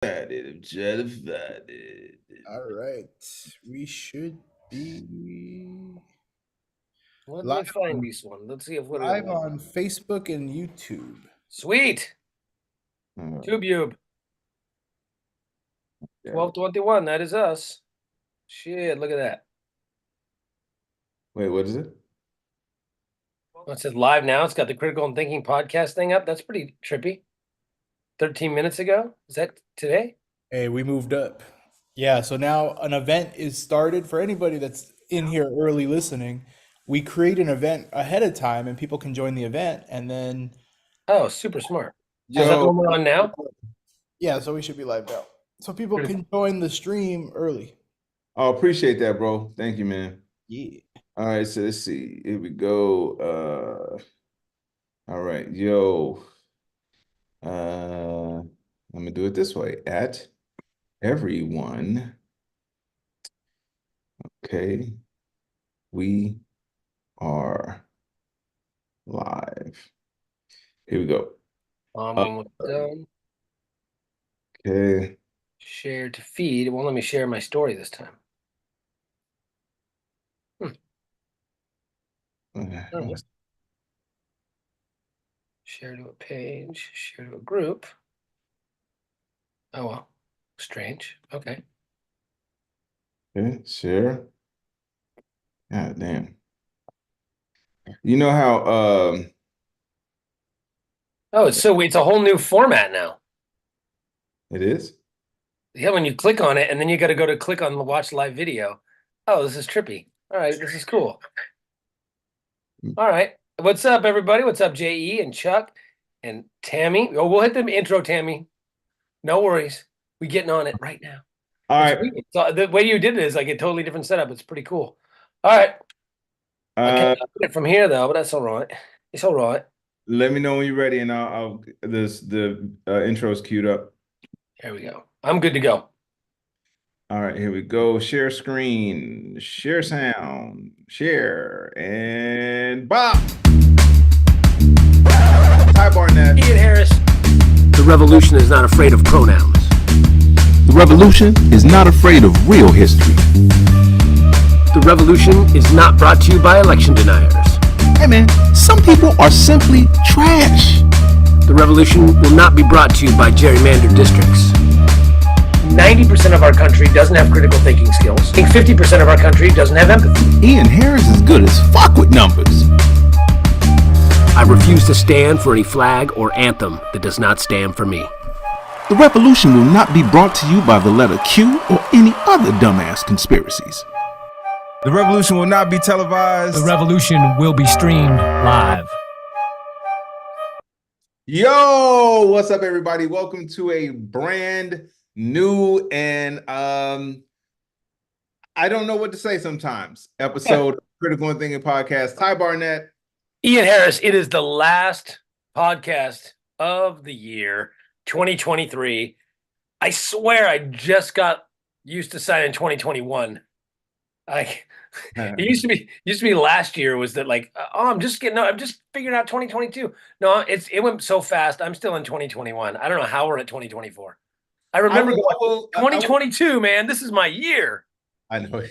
Justified. All right, we should be Let live me find this one. Let's see if we're live on Facebook and YouTube. Sweet. TubeYube. 1221. That is us. Shit, look at that. Wait, what is it? It says live now. It's got the Critical and Thinking podcast thing up. That's pretty trippy. 13 minutes ago. Is that today? Hey, we moved up. Yeah, so now an event is started for anybody that's in here early listening. We create an event ahead of time and people can join the event and then Oh, super smart. Is that the one we're on now? yeah, so we should be live now. So people can join the stream early. Oh, appreciate that, bro. Thank you, man. Yeah. All right, so let's see. Here we go. All right, yo. I'm gonna do it this way. At everyone. Okay. We are live. Here we go. Almost done. Okay. Share to feed. It won't let me share my story this time. Share to a page, share to a group. Oh, well, strange. Okay. Okay, share. God damn. You know how Oh, it's a whole new format now. it is? Yeah, when you click on it and then you got to go to click on the watch live video. Oh, this is trippy. All right, this is cool. All right. What's up, everybody? What's up, JE and Chuck and Tammy? Oh, we'll hit the intro, Tammy. No worries. We getting on it right now. All right. So the way you did it is like a totally different setup. It's pretty cool. All right. I can't do it from here though, but that's all right. It's all right. Let me know when you're ready, and I'll the intro is queued up. Here we go. I'm good to go. All right, here we go. Share screen, share sound, share, and Bob. Ty Barnett. Ian Harris. The revolution is not afraid of pronouns. The revolution is not afraid of real history. The revolution is not brought to you by election deniers. Hey man, some people are simply trash. The revolution will not be brought to you by gerrymandered districts. 90% of our country doesn't have critical thinking skills. I think 50% of our country doesn't have empathy. Ian Harris is good as fuck with numbers. I refuse to stand for any flag or anthem that does not stand for me. The revolution will not be brought to you by the letter Q or any other dumbass conspiracies. The revolution will not be televised. The revolution will be streamed live. Yo, what's up, everybody? Welcome to a brand new and I don't know what to say sometimes episode of Critical and Thinking Podcast. Ty Barnett. Ian Harris, it is the last podcast of the year, 2023. I swear I just got used to signing 2021. It used to be last year was that like, I'm just figuring out 2022. No, it went so fast. I'm still in 2021. I don't know how we're at 2024. I remember 2022, man. This is my year. I know.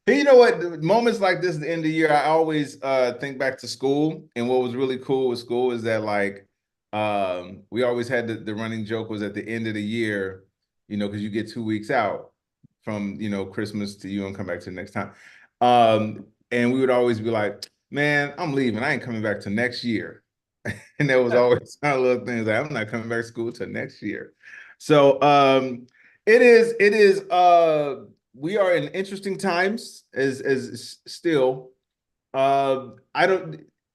You know what? Moments like this at the end of the year, I always think back to school. And what was really cool with school is that like we always had the running joke was at the end of the year, you know, because you get 2 weeks out from, you know, Christmas to you don't come back to the next time. And we would always be like, man, I'm leaving. I ain't coming back to next year. And there was always kind of little things like I'm not coming back to school till next year. So it is we are in interesting times as still.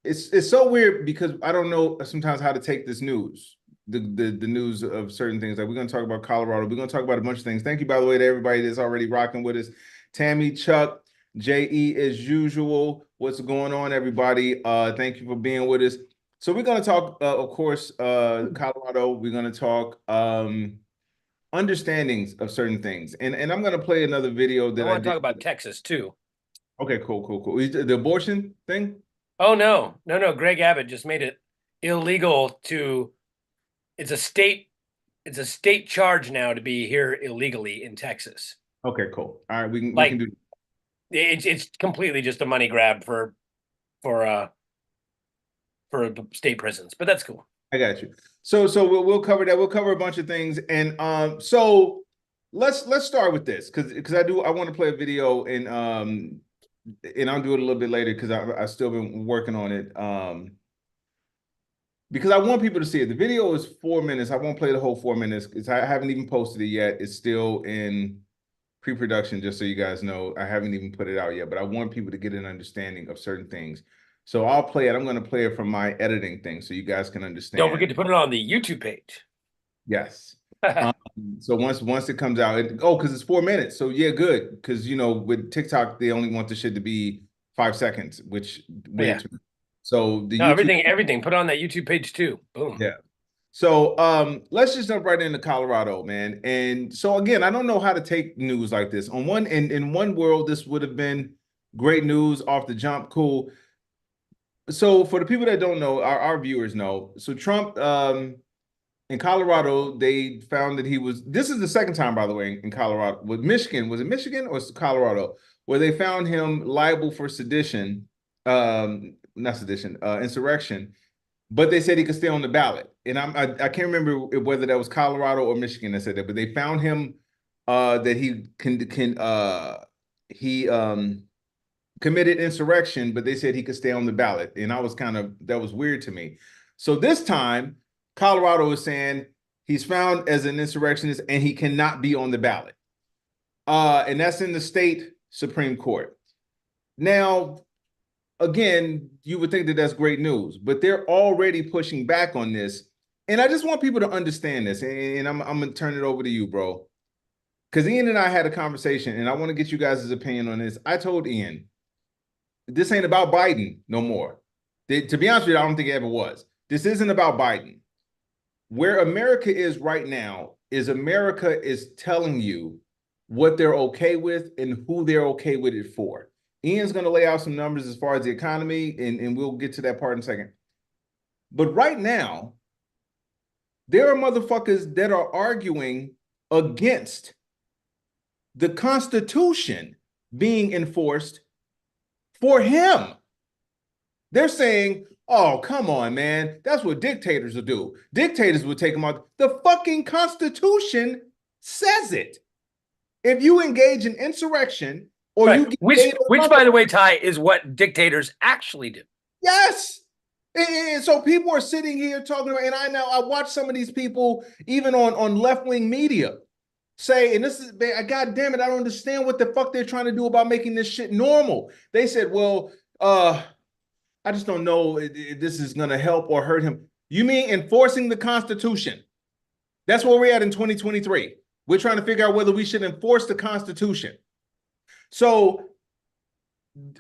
It's so weird because I don't know sometimes how to take this news. The news of certain things. Like we're going to talk about Colorado. We're going to talk about a bunch of things. Thank you, by the way, to everybody that's already rocking with us. Tammy, Chuck, JE, as usual. What's going on, everybody? Thank you for being with us. So we're going to talk, of course, Colorado. We're going to talk understandings of certain things. And I'm going to play another video that I want to talk about Texas, too. Okay, cool. The abortion thing? Oh, no. Greg Abbott just made it illegal to... It's it's a state charge now to be here illegally in Texas. Okay, cool. All right, we can Like- do. It's completely just a money grab for state prisons, but that's cool. I got you. So we'll cover that. We'll cover a bunch of things, and so let's start with this because I want to play a video and I'll do it a little bit later because I still been working on it because I want people to see it. The video is 4 minutes. I won't play the whole 4 minutes because I haven't even posted it yet. It's still in pre-production, just so you guys know. I haven't even put it out yet, but I want people to get an understanding of certain things. So I'll play it. I'm going to play it from my editing thing so you guys can understand. Don't forget to put it on the YouTube page. Yes. So once it comes out, because it's 4 minutes. So yeah, good. Because with TikTok, they only want the shit to be 5 seconds, which way too. So the YouTube, everything. Put it on that YouTube page too. Boom. Yeah. So let's just jump right into Colorado, man. And so again, I don't know how to take news like this. On one in one world, this would have been great news off the jump, cool. So for the people that don't know, our viewers know. So Trump in Colorado, they found that this is the second time, by the way, in Colorado. With Michigan, was it Michigan or Colorado, where they found him liable for sedition, not sedition, insurrection, but they said he could stay on the ballot. And I can't remember whether that was Colorado or Michigan that said that, but they found him that he committed insurrection, but they said he could stay on the ballot. And that was weird to me. So this time, Colorado is saying he's found as an insurrectionist and he cannot be on the ballot. And that's in the state Supreme Court. Now, again, you would think that that's great news, but they're already pushing back on this. And I just want people to understand this. And I'm going to turn it over to you, bro. Because Ian and I had a conversation, and I want to get you guys' opinion on this. I told Ian, this ain't about Biden no more. To be honest with you, I don't think it ever was. This isn't about Biden. Where America is right now is America is telling you what they're okay with and who they're okay with it for. Ian's going to lay out some numbers as far as the economy, and we'll get to that part in a second. But right now, there are motherfuckers that are arguing against the Constitution being enforced for him. They're saying, oh, come on, man. That's what dictators will do. Dictators will take them out. The fucking Constitution says it. If you engage in insurrection or right. you get which by the way, Ty, is what dictators actually do. Yes. And so people are sitting here talking about, and I watch some of these people, even on left-wing media, say, and this is, God damn it, I don't understand what the fuck they're trying to do about making this shit normal. They said, well, I just don't know if this is going to help or hurt him. You mean enforcing the Constitution? That's where we're at in 2023. We're trying to figure out whether we should enforce the Constitution. So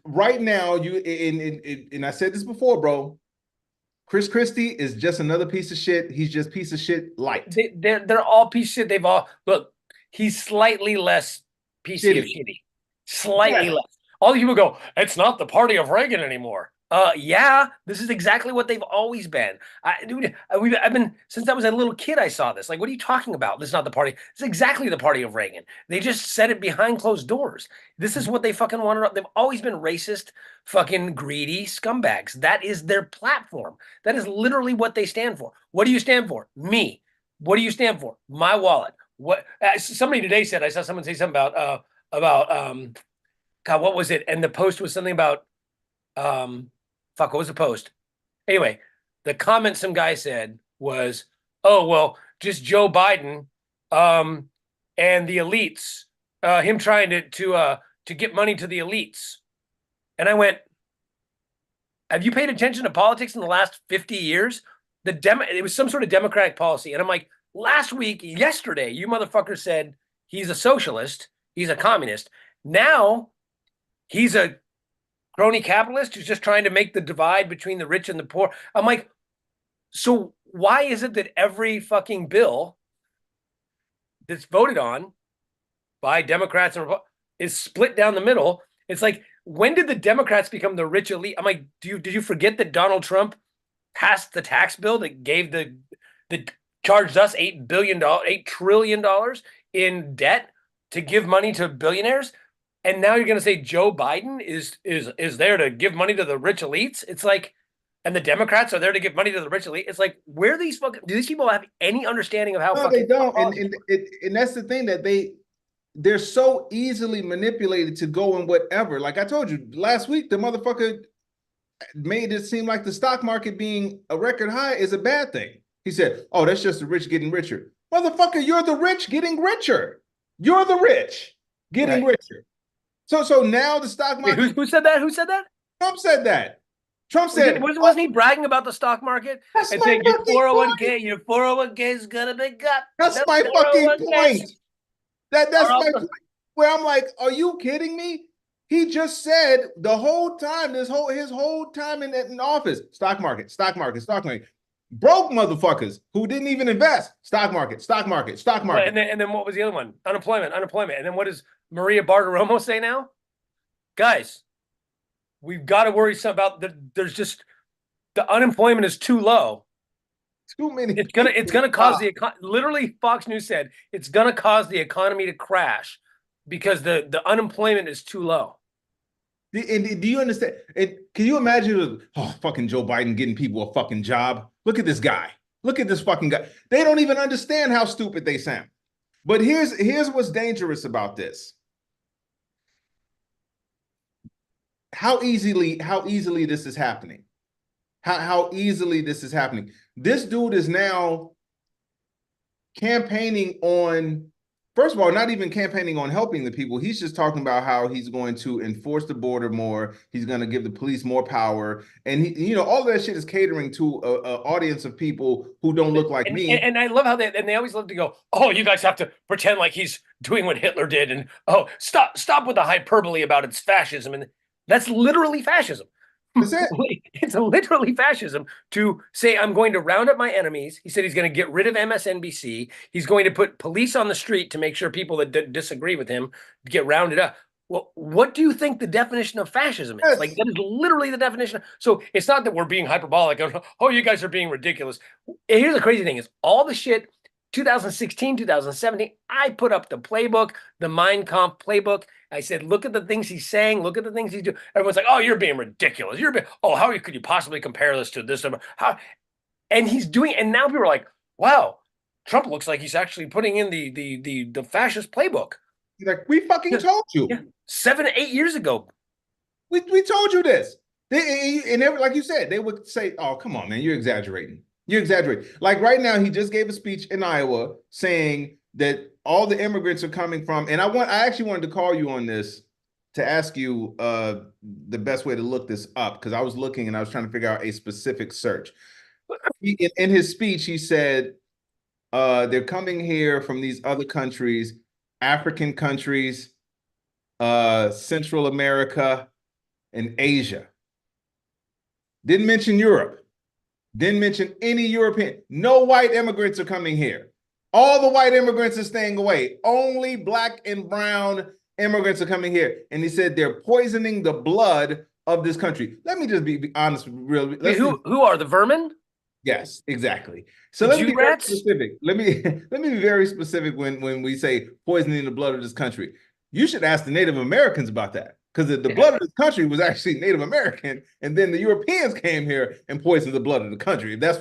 right now, and I said this before, bro, Chris Christie is just another piece of shit. He's just piece of shit light. They're all piece of shit. They've all, look, he's slightly less piece of shitty. Slightly less. All these people go, it's not the party of Reagan anymore. Yeah, this is exactly what they've always been. I've been, since I was a little kid, I saw this. Like, what are you talking about? This is not the party. It's exactly the party of Reagan. They just said it behind closed doors. This is what they fucking wanted. They've always been racist, fucking greedy scumbags. That is their platform. That is literally what they stand for. What do you stand for? Me. What do you stand for? My wallet. What? Somebody today said, I saw someone say something about God, what was it? And the post was something about, what was the post? Anyway, the comment some guy said was, oh, well, just Joe Biden and the elites, him trying to get money to the elites. And I went, have you paid attention to politics in the last 50 years? It was some sort of Democratic policy. And I'm like, yesterday, you motherfucker said he's a socialist, he's a communist. Now he's a crony capitalist who's just trying to make the divide between the rich and the poor. I'm like, so why is it that every fucking bill that's voted on by Democrats and is split down the middle? It's like, when did the Democrats become the rich elite? I'm like, did you forget that Donald Trump passed the tax bill that gave the charged us $8 trillion in debt to give money to billionaires, and now you're going to say Joe Biden is there to give money to the rich elites? It's like, and the Democrats are there to give money to the rich elite. It's like, where are these fucking? Do these people have any understanding of how? No, they don't, and that's the thing, that they're so easily manipulated to go in whatever. Like I told you last week, the motherfucker made it seem like the stock market being a record high is a bad thing. He said, "Oh, that's just the rich getting richer." Motherfucker, you're the rich getting richer. You're the rich getting richer. So now the stock market. Wait, who said that? Who said that? Trump said that. Trump said, wasn't he bragging about the stock market and saying your 401k is gonna be gut? That's my fucking point. That's my point. Where I'm like, are you kidding me? He just said the whole time, his whole time in office, stock market. Broke motherfuckers who didn't even invest. Stock market. And then what was the other one? Unemployment. And then what does Maria Bartiromo say now? Guys, we've got to worry about there's just the unemployment is too low. Too many. It's gonna cause literally Fox News said it's gonna cause the economy to crash because the unemployment is too low. And do you understand? Can you imagine? Oh, fucking Joe Biden getting people a fucking job. Look at this guy. Look at this fucking guy. They don't even understand how stupid they sound. But here's what's dangerous about this. How easily this is happening. How easily this is happening. This dude is now campaigning on, first of all, not even campaigning on helping the people. He's just talking about how he's going to enforce the border more. He's going to give the police more power. And all of that shit is catering to an audience of people who don't look like me. And I love how they always love to go, oh, you guys have to pretend like he's doing what Hitler did. And oh, stop with the hyperbole about it's fascism. And that's literally fascism. That's it. It's literally fascism to say, I'm going to round up my enemies. He said he's going to get rid of MSNBC. He's going to put police on the street to make sure people that disagree with him get rounded up. Well, what do you think the definition of fascism is? Yes. Like, that is literally the definition. So it's not that we're being hyperbolic. Oh, you guys are being ridiculous. Here's the crazy thing is all the shit, 2016, 2017, I put up the playbook, the Mein Kampf playbook. I said, look at the things he's saying. Look at the things he's doing. Everyone's like, oh, you're being ridiculous. How could you possibly compare this to this? How? And he's doing, and now people are like, wow, Trump looks like he's actually putting in the fascist playbook. Like, we fucking told you. Yeah. 7 to 8 years ago. We told you this. Like you said, they would say, oh, come on, man, you're exaggerating. You're exaggerating. Like right now, he just gave a speech in Iowa saying that all the immigrants are coming from, and I actually wanted to call you on this to ask you the best way to look this up, because I was looking and I was trying to figure out a specific search. In his speech, he said they're coming here from these other countries, African countries, Central America, and Asia. Didn't mention Europe. Didn't mention any European. No white immigrants are coming here. All the white immigrants are staying away. Only black and brown immigrants are coming here. And he said they're poisoning the blood of this country. Let me just be honest. Who are the vermin? Yes, exactly. So let's be very specific. Let me be very specific when we say poisoning the blood of this country. You should ask the Native Americans about that, because the blood of this country was actually Native American, and then the Europeans came here and poisoned the blood of the country. If that's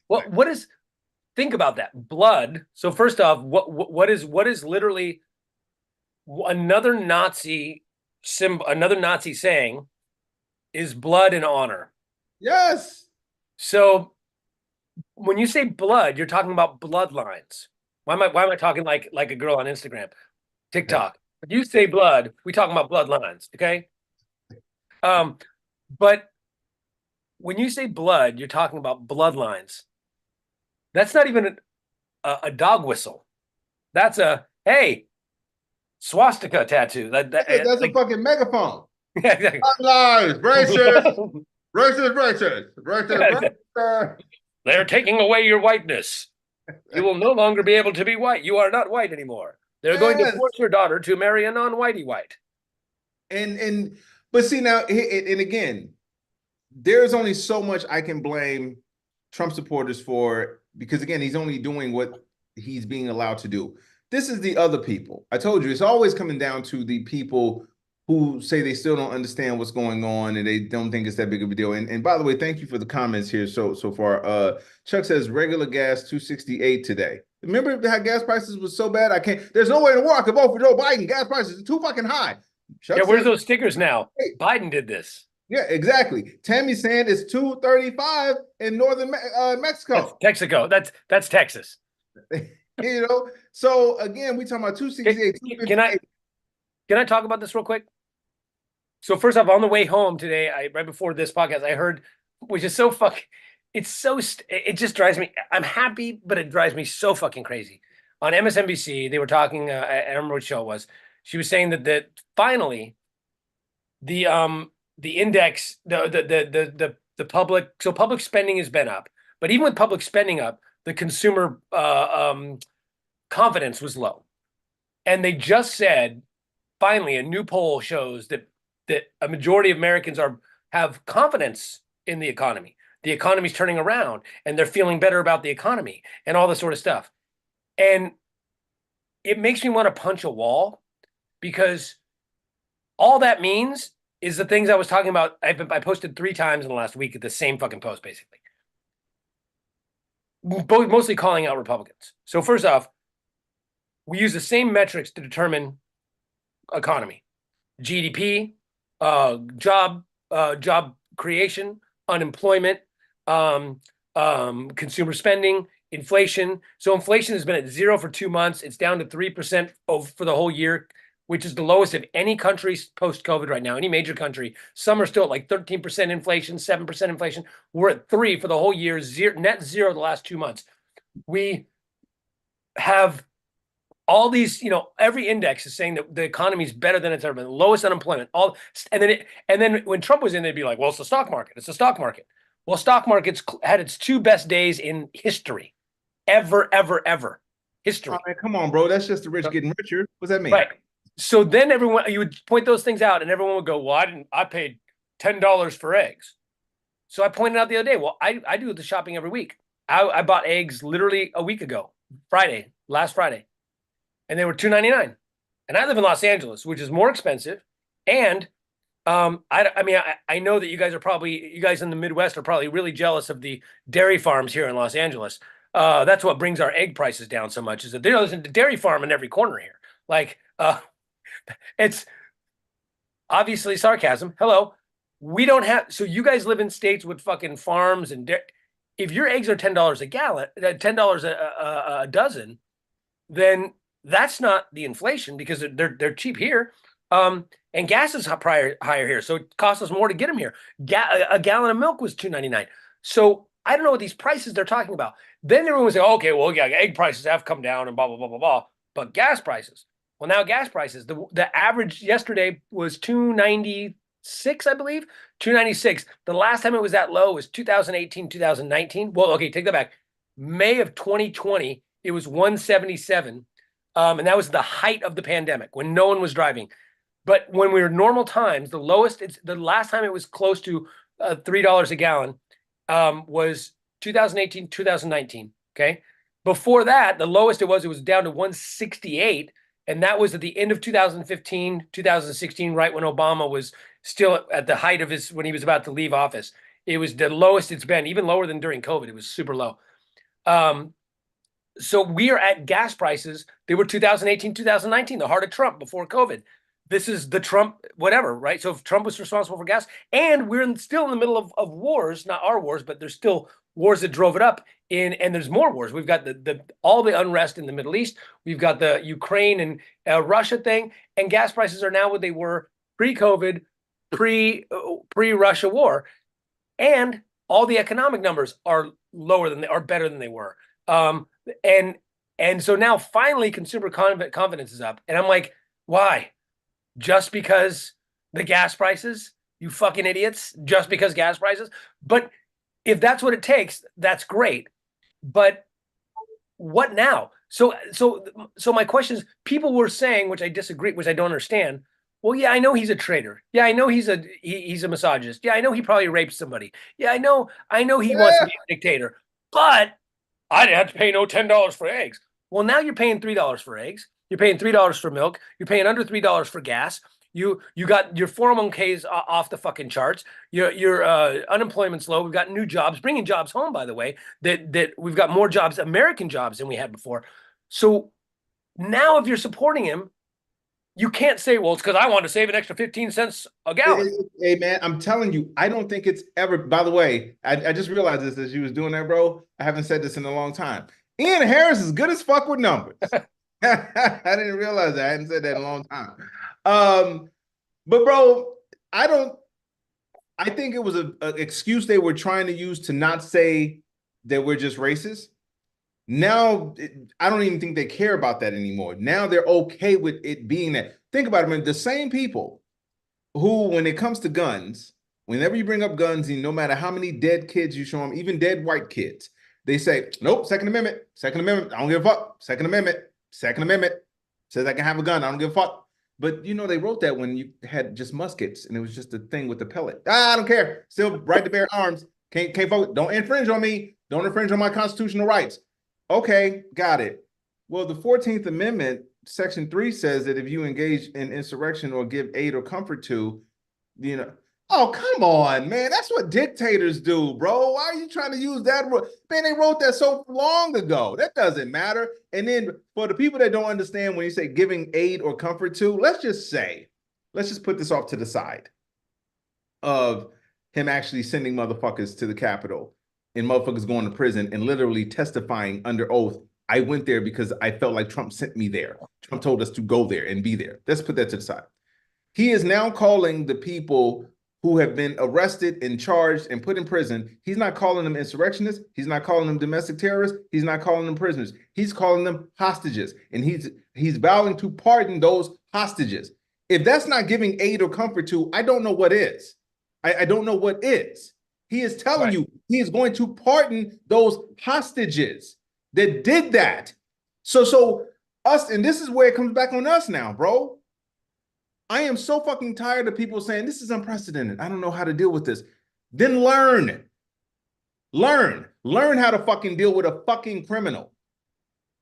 what is? Think about that blood. So first off, what is literally another Nazi symbol? Another Nazi saying is blood and honor. Yes. So when you say blood, you're talking about bloodlines. Why am I talking like a girl on Instagram, TikTok? When you say blood, we talking about bloodlines, okay? But when you say blood, you're talking about bloodlines. That's not even a dog whistle. That's a hey swastika tattoo. That's like, a fucking megaphone. Yeah, exactly. Lies, racist, racist. They're taking away your whiteness. You will no longer be able to be white. You are not white anymore. They're going to force your daughter to marry a non-whitey white. But see now, and again, there's only so much I can blame Trump supporters for because again, he's only doing what he's being allowed to do. This is the other people. I told you, it's always coming down to the people who say they still don't understand what's going on and they don't think it's that big of a deal. And by the way, thank you for the comments here so far. Chuck says regular gas $2.68 today. Remember how gas prices was so bad? There's no way in the world I could vote for Joe Biden. Gas prices are too fucking high. Chuck Yeah, where's says, those stickers now? Hey. Biden did this. Yeah, exactly. Tammy saying it's $2.35 in northern Mexico. That's Texaco. That's Texas. You know, so again, we talking about 268. Can I talk about this real quick? So first off, on the way home today, right before this podcast, I heard, which is so fucking, it just drives me. I'm happy, but it drives me so fucking crazy. On MSNBC, they were talking. I don't remember what show it was. She was saying that finally, the index, the public, so public spending has been up, but even with public spending up, the consumer confidence was low, and they just said, finally, a new poll shows that a majority of Americans have confidence in the economy. The economy's turning around, and they're feeling better about the economy and all this sort of stuff. And it makes me want to punch a wall, because all that means is the things I was talking about. I posted 3 times in the last week at the same fucking post, basically. Mostly calling out Republicans. So first off, we use the same metrics to determine economy: GDP, job creation, unemployment, consumer spending, inflation. So inflation has been at 0 for 2 months. It's down to 3% for the whole year, which is the lowest of any country post-COVID right now, any major country. Some are still at like 13% inflation, 7% inflation. We're at 3 for the whole year, net zero the last 2 months. We have all these, every index is saying that the economy is better than it's ever been, lowest unemployment. And then when Trump was in, they'd be like, well, it's the stock market. It's the stock market. Well, stock market's had its 2 best days in history, ever history. Oh, man, come on, bro. That's just the rich getting richer. What's that mean? Right. So then you would point those things out, and everyone would go, well, I paid $10 for eggs. So I pointed out the other day, well, I do the shopping every week. I bought eggs literally a week ago, last Friday, and they were $2.99. And I live in Los Angeles, which is more expensive. And I know that you guys in the Midwest are probably really jealous of the dairy farms here in Los Angeles. That's what brings our egg prices down so much, is that there's a dairy farm in every corner here. Like, it's obviously sarcasm. Hello. We don't have, so you guys live in states with fucking farms and if your eggs are $10 a gallon, $10 a dozen, then that's not the inflation, because they're cheap here. And gas is higher here, so it costs us more to get them here. A gallon of milk was $2.99. So I don't know what these prices they're talking about. Then everyone would say, okay, well, yeah, egg prices have come down and blah, blah, blah, blah, blah. But gas prices, well, now gas prices, the average yesterday was $2.96, I believe, $2.96. The last time it was that low was 2018, 2019. Well, okay, take that back. May of 2020, it was $1.77. And that was the height of the pandemic when no one was driving. But when we were normal times, the last time it was close to $3 a gallon was 2018, 2019. Okay. Before that, the lowest it was down to 168. And that was at the end of 2015, 2016, right when Obama was still at the height of when he was about to leave office. It was the lowest it's been, even lower than during COVID. It was super low. So we are at gas prices. They were 2018, 2019, the heart of Trump before COVID. This is the Trump, whatever, right? So if Trump was responsible for gas, and we're still in the middle of wars, not our wars, but there's still wars that drove it up and there's more wars. We've got all the unrest in the Middle East. We've got the Ukraine and Russia thing, and gas prices are now what they were pre-COVID, pre-Russia war. And all the economic numbers are better than they were. And so now finally consumer confidence is up. And I'm like, why? Just because the gas prices, you fucking idiots, just because gas prices. But if that's what it takes, that's great. But what now? So my question is, people were saying, which I disagree, which I don't understand. Well, yeah, I know he's a traitor. Yeah, I know he's a misogynist. Yeah, I know he probably raped somebody. Yeah, I know he wants to be a dictator. But I didn't have to pay no $10 for eggs. Well, now you're paying $3 for eggs. You're paying $3 for milk. You're paying under $3 for gas. You got your 401ks off the fucking charts. Your unemployment's low. We've got new jobs, bringing jobs home, by the way, that we've got more jobs, American jobs, than we had before. So now if you're supporting him, you can't say, well, it's because I want to save an extra 15 cents a gallon. Hey, man, I'm telling you, I don't think it's ever, by the way, I just realized this as you was doing that, bro. I haven't said this in a long time. Ian Harris is good as fuck with numbers. I didn't realize that. I hadn't said that in a long time. But bro, I think it was an excuse they were trying to use to not say that we're just racist. Now, I don't even think they care about that anymore. Now they're okay with it being that. Think about it, man. The same people who, when it comes to guns, whenever you bring up guns, and no matter how many dead kids you show them, even dead white kids, they say, nope, Second Amendment, Second Amendment, I don't give a fuck. Second Amendment says I can have a gun, I don't give a fuck. But you know, they wrote that when you had just muskets and it was just a thing with the pellet. I don't care. Still right to bear arms. Can't vote. Don't infringe on me. Don't infringe on my constitutional rights. Okay, got it. Well, the 14th Amendment, Section 3 says that if you engage in insurrection or give aid or comfort to, you know, oh, come on, man. That's what dictators do, bro. Why are you trying to use that? Man, they wrote that so long ago. That doesn't matter. And then for the people that don't understand when you say giving aid or comfort to, let's just put this off to the side of him actually sending motherfuckers to the Capitol and motherfuckers going to prison and literally testifying under oath. I went there because I felt like Trump sent me there. Trump told us to go there and be there. Let's put that to the side. He is now calling the people who have been arrested and charged and put in prison. He's not calling them insurrectionists. He's not calling them domestic terrorists. He's not calling them prisoners. He's calling them hostages. And he's vowing to pardon those hostages. If that's not giving aid or comfort to, I don't know what is. I don't know what is. He is telling you he is going to pardon those hostages that did that. So us, and this is where it comes back on us now, bro. I am so fucking tired of people saying this is unprecedented. I don't know how to deal with this. Then learn how to fucking deal with a fucking criminal.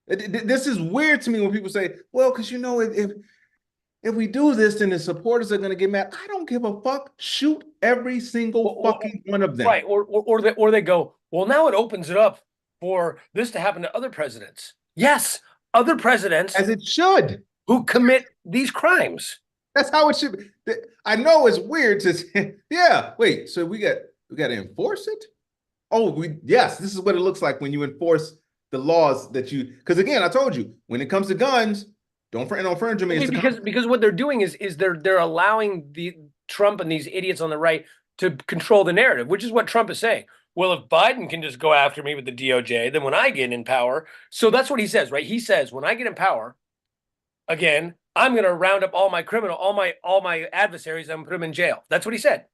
This is weird to me when people say, well, because you know, if we do this, then the supporters are going to get mad. I don't give a fuck. Shoot every single fucking one of them. Right. Or they go, well, now it opens it up for this to happen to other presidents. Yes, other presidents. As it should. Who commit these crimes. That's how it should be. I know it's weird to say, yeah, wait, so we got to enforce it? Oh, yes, this is what it looks like when you enforce the laws that you, because again, I told you, when it comes to guns, don't infringe on me. Because what they're doing is they're allowing the Trump and these idiots on the right to control the narrative, which is what Trump is saying. Well, if Biden can just go after me with the DOJ, then when I get in power, so that's what he says, right? He says, when I get in power, again, I'm going to round up all my adversaries and put them in jail. That's what he said.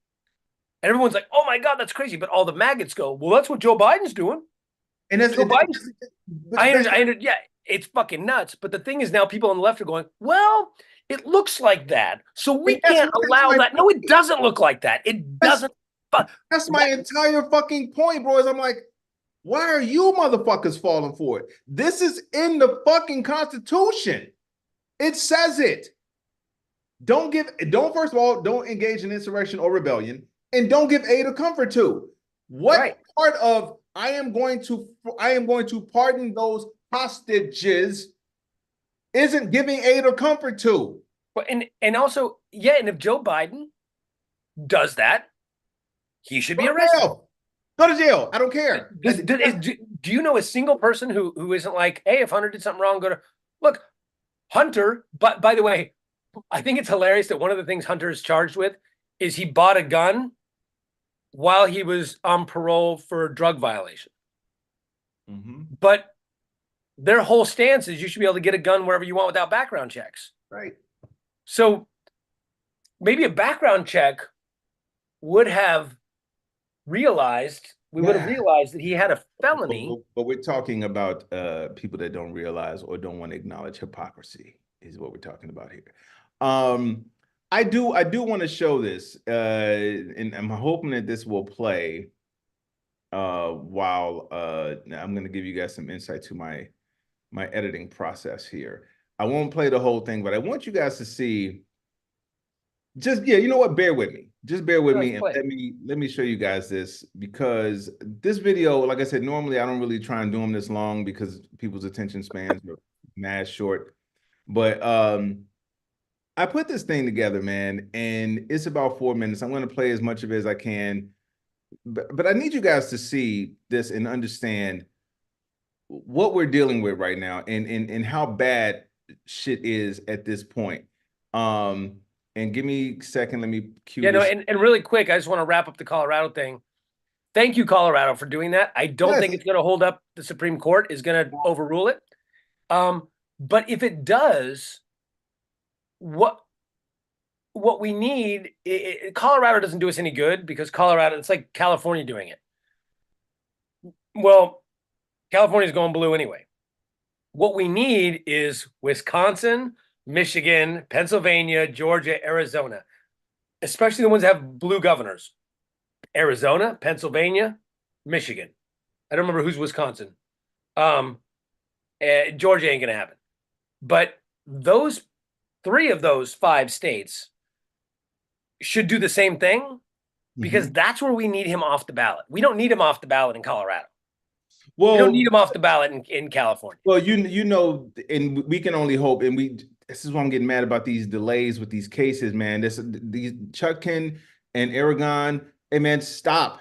And everyone's like, oh my God, that's crazy. But all the maggots go, well, that's what Joe Biden's doing. And that's Joe Biden's, yeah, it's fucking nuts. But the thing is now people on the left are going, well, it looks like that. So we can't allow that. No, it doesn't look like that. It doesn't. That's my entire fucking point, bro. I'm like, why are you motherfuckers falling for it? This is in the fucking Constitution. It says it. Don't first of all, don't engage in insurrection or rebellion, and don't give aid or comfort to. What part of I am going to pardon those hostages isn't giving aid or comfort to? Well, and also, yeah, and if Joe Biden does that, he should be arrested. Go to jail. I don't care. Do you know a single person who isn't like, hey, if Hunter did something wrong, look. Hunter, but by the way, I think it's hilarious that one of the things Hunter is charged with is he bought a gun while he was on parole for a drug violation. Mm-hmm. But their whole stance is you should be able to get a gun wherever you want without background checks. Right. So maybe a background check would have realized that he had a felony. But we're talking about people that don't realize or don't want to acknowledge hypocrisy is what we're talking about here. I do want to show this, and I'm hoping that this will play. while now I'm gonna give you guys some insight to my editing process here. I won't play the whole thing, but I want you guys to see. Just you know what? Bear with me. Just bear with me, and let me show you guys this, because this video, like I said, normally I don't really try and do them this long because people's attention spans are mad short. But I put this thing together, man, and it's about 4 minutes. I'm going to play as much of it as I can, but I need you guys to see this and understand what we're dealing with right now, and how bad shit is at this point. And give me a second, let me cue Yeah, no, this. and really quick, I just want to wrap up the Colorado thing. Thank you, Colorado, for doing that. I don't think it's going to hold up. The Supreme Court is going to overrule it. But if it does, what we need, Colorado doesn't do us any good, because Colorado, it's like California doing it. Well, California's going blue anyway. What we need is Wisconsin, Michigan, Pennsylvania, Georgia, Arizona, especially the ones that have blue governors. Arizona, Pennsylvania, Michigan. I don't remember who's Wisconsin. Georgia ain't going to happen. But those 3 of those 5 states should do the same thing, because that's where we need him off the ballot. We don't need him off the ballot in Colorado. Well, we don't need him off the ballot in California. Well, you know, and we can only hope, and this is why I'm getting mad about these delays with these cases, man. These Chutkan and Aragon, hey man, stop.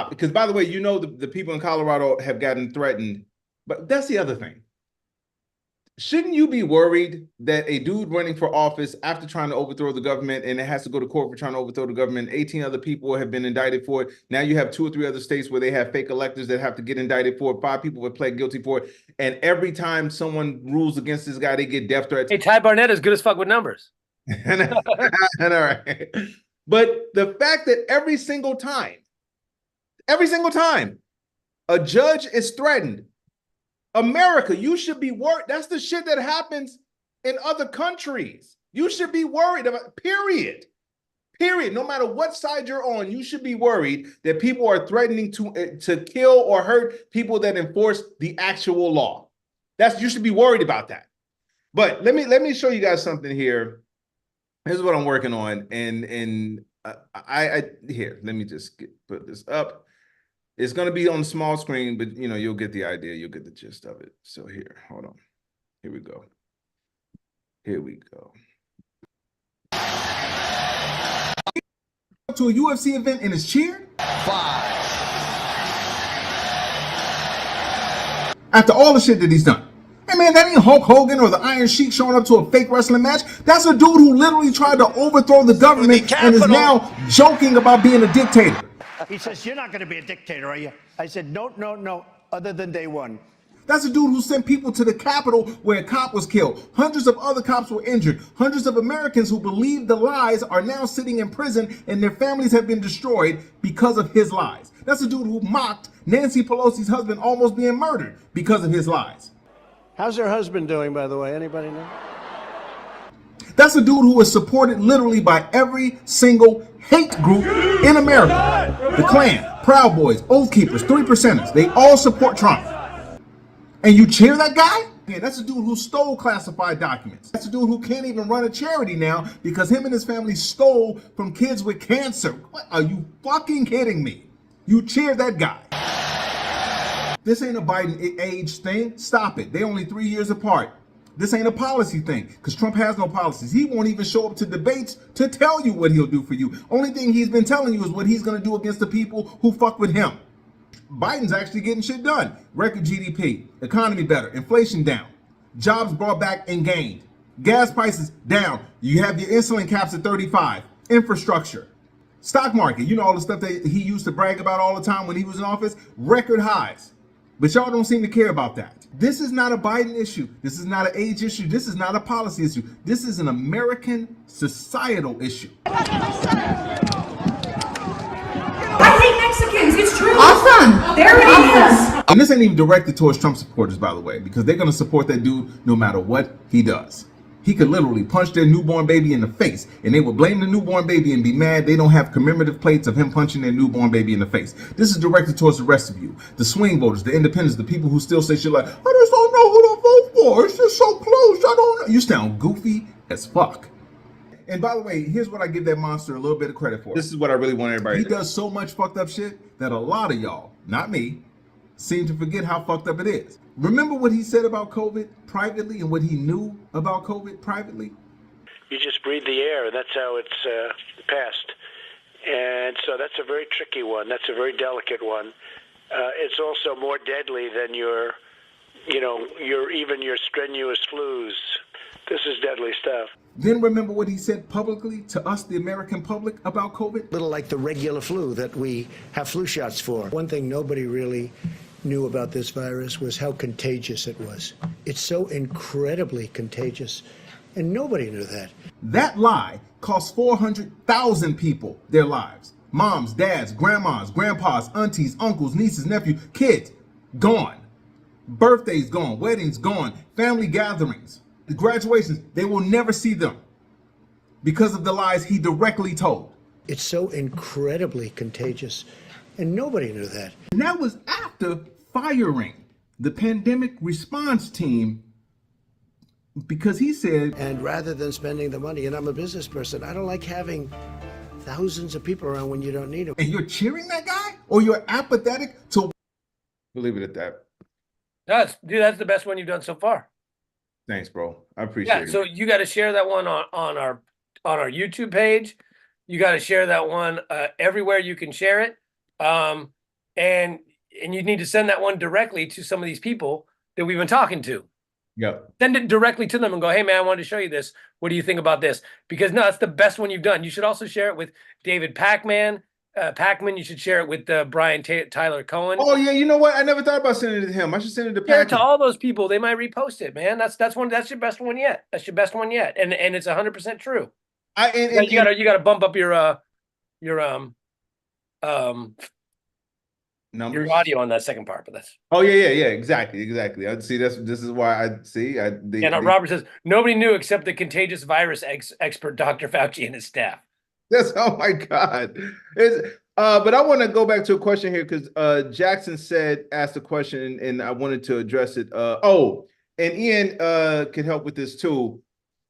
Because by the way, you know, the people in Colorado have gotten threatened, but that's the other thing. Shouldn't you be worried that a dude running for office after trying to overthrow the government, and it has to go to court for trying to overthrow the government, 18 other people have been indicted for it. Now you have 2 or 3 other states where they have fake electors that have to get indicted for it. 5 people would pled guilty for it. And every time someone rules against this guy, they get death threats. Hey, Ty Barnett is good as fuck with numbers. And all right. But the fact that every single time, a judge is threatened, America, you should be worried. That's the shit that happens in other countries. You should be worried about, period. No matter what side you're on, you should be worried that people are threatening to kill or hurt people that enforce the actual law. You should be worried about that. But let me show you guys something here. Here's what I'm working on, and I here. Let me just put this up. It's going to be on the small screen, but you know, you'll get the idea. You'll get the gist of it. So here, hold on. Here we go. To a UFC event and is cheered? 5. After all the shit that he's done. Hey man, that ain't Hulk Hogan or the Iron Sheik showing up to a fake wrestling match. That's a dude who literally tried to overthrow the government and is now joking about being a dictator. He says, "You're not going to be a dictator, are you?" I said, no, other than day one. That's a dude who sent people to the Capitol where a cop was killed. Hundreds of other cops were injured. Hundreds of Americans who believed the lies are now sitting in prison, and their families have been destroyed because of his lies. That's a dude who mocked Nancy Pelosi's husband almost being murdered because of his lies. How's her husband doing, by the way? Anybody know? That's a dude who is supported literally by every single hate group in America. The Klan, Proud Boys, Oath Keepers, 3 Percenters. They all support Trump. And you cheer that guy? Yeah, that's a dude who stole classified documents. That's a dude who can't even run a charity now because him and his family stole from kids with cancer. What? Are you fucking kidding me? You cheer that guy. This ain't a Biden age thing. Stop it. They only 3 years apart. This ain't a policy thing because Trump has no policies. He won't even show up to debates to tell you what he'll do for you. Only thing he's been telling you is what he's going to do against the people who fuck with him. Biden's actually getting shit done. Record GDP, economy better, inflation down, jobs brought back and gained, gas prices down. You have your insulin caps at 35, infrastructure, stock market. You know all the stuff that he used to brag about all the time when he was in office, record highs. But y'all don't seem to care about that. This is not a Biden issue. This is not an age issue. This is not a policy issue. This is an American societal issue. I hate Mexicans. It's true. Awesome. There it is. And this ain't even directed towards Trump supporters, by the way, because they're going to support that dude no matter what he does. He could literally punch their newborn baby in the face, and they would blame the newborn baby and be mad they don't have commemorative plates of him punching their newborn baby in the face. This is directed towards the rest of you, the swing voters, the independents, the people who still say shit like, I just don't know who to vote for. It's just so close. I don't know. You sound goofy as fuck. And by the way, here's what I give that monster a little bit of credit for. This is what I really want everybody He to do. does so much fucked up shit that a lot of y'all, not me, seem to forget how fucked up it is. Remember what he said about COVID privately and what he knew about COVID privately? You just breathe the air, and that's how it's passed. And so that's a very tricky one. That's a very delicate one. It's also more deadly than your strenuous flus. This is deadly stuff. Then remember what he said publicly to us, the American public, about COVID? Little like the regular flu that we have flu shots for. One thing nobody really knew about this virus was how contagious it was. It's so incredibly contagious, and nobody knew that. That lie cost 400,000 people their lives. Moms, dads, grandmas, grandpas, aunties, uncles, nieces, nephews, kids, gone. Birthdays gone, weddings gone, family gatherings, the graduations, they will never see them because of the lies he directly told. It's so incredibly contagious, and nobody knew that. And that was after firing the pandemic response team because he said, And rather than spending the money, and I'm a business person, I don't like having thousands of people around when you don't need them. and you're cheering that guy? Or you're apathetic to... We'll leave it at that. That's the best one you've done so far. Thanks, bro. I appreciate Yeah, it. so you got to share that one on our YouTube page. You got to share that one everywhere you can share it. And you need to send that one directly to some of these people that we've been talking to. Yep. Send it directly to them and go, hey, man, I wanted to show you this. What do you think about this? Because, no, it's the best one you've done. You should also share it with David Pakman. You should share it with Brian Tyler Cohen. Oh, yeah, you know what? I never thought about sending it to him. I should send it to Share it Patrick. to all those people. They might repost it, man. That's your best one yet. That's your best one yet. And it's 100% true. You gotta bump up your numbers. your audio on that second part, but that's Yeah, exactly. I see. This is why I see. Robert says nobody knew except the contagious virus expert Dr. Fauci and his staff. That's oh my God. But I want to go back to a question here because Jackson asked a question and I wanted to address it. And Ian can help with this too.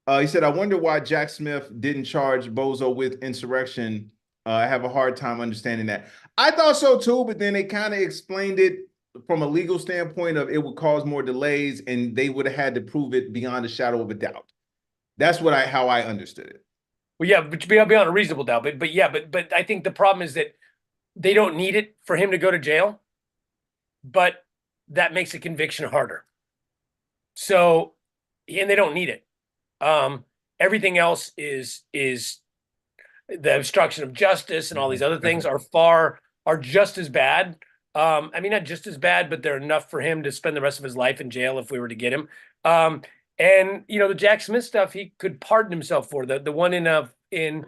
He said, I wonder why Jack Smith didn't charge Bozo with insurrection. I have a hard time understanding that. I thought so too, but then they kind of explained it from a legal standpoint of it would cause more delays and they would have had to prove it beyond a shadow of a doubt. That's how I understood it. Well, yeah, but beyond a reasonable doubt. But I think the problem is that they don't need it for him to go to jail, but that makes a conviction harder. So, and they don't need it. Everything else is the obstruction of justice and all these other things are just as bad. I mean, not just as bad, but they're enough for him to spend the rest of his life in jail if we were to get him. And the Jack Smith stuff, he could pardon himself for. The one in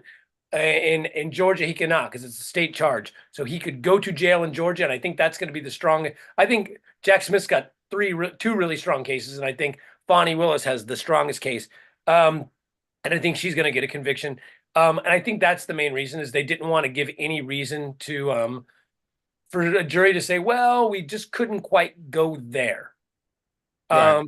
Georgia, he cannot because it's a state charge. So he could go to jail in Georgia, and I think that's going to be the strong. I think Jack Smith's got two really strong cases, and I think Fani Willis has the strongest case. And I think she's going to get a conviction. And I think that's the main reason is they didn't want to give any reason to for a jury to say, well, we just couldn't quite go there. Right.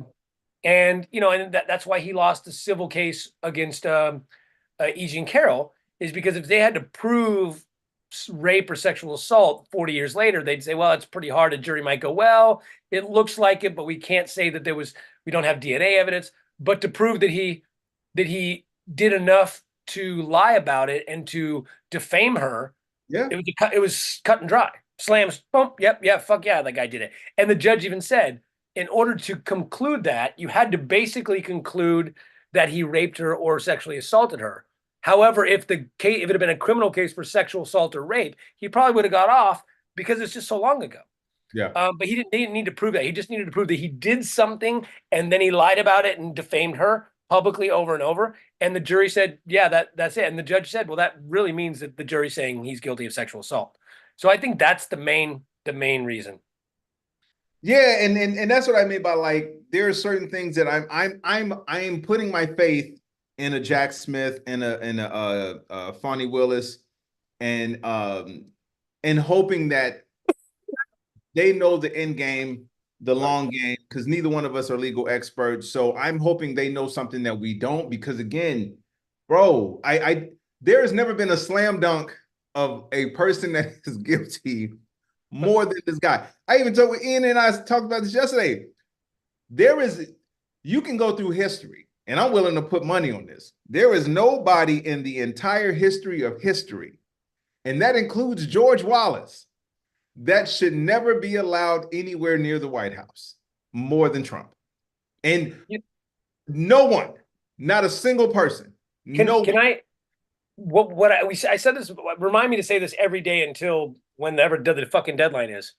And that's why he lost the civil case against E. Jean Carroll, is because if they had to prove rape or sexual assault 40 years later, they'd say, well, it's pretty hard. A jury might go, well, it looks like it, but we can't say that we don't have DNA evidence. But to prove that he did enough to lie about it and to defame her, it was cut and dry. Slams, boom, yep, yeah, fuck yeah, that guy did it. And the judge even said, in order to conclude that, you had to basically conclude that he raped her or sexually assaulted her. However, if it had been a criminal case for sexual assault or rape, he probably would have got off because it's just so long ago. Yeah. But they didn't need to prove that. He just needed to prove that he did something and then he lied about it and defamed her publicly over and over. And the jury said, yeah, that's it. And the judge said, well, that really means that the jury's saying he's guilty of sexual assault. So I think that's the main reason. Yeah, and that's what I mean by like there are certain things that I'm putting my faith in a Jack Smith and a Fonnie Willis and hoping that they know the end game, the long game, because neither one of us are legal experts. So I'm hoping they know something that we don't, because again, bro, I there has never been a slam dunk of a person that is guilty more than this guy. I even told Ian and I talked about this yesterday. There is, you can go through history, and I'm willing to put money on this. There is nobody in the entire history of history, and that includes George Wallace, that should never be allowed anywhere near the White House more than Trump. And no one, not a single person. Can I? I said this. Remind me to say this every day until whenever the fucking deadline is.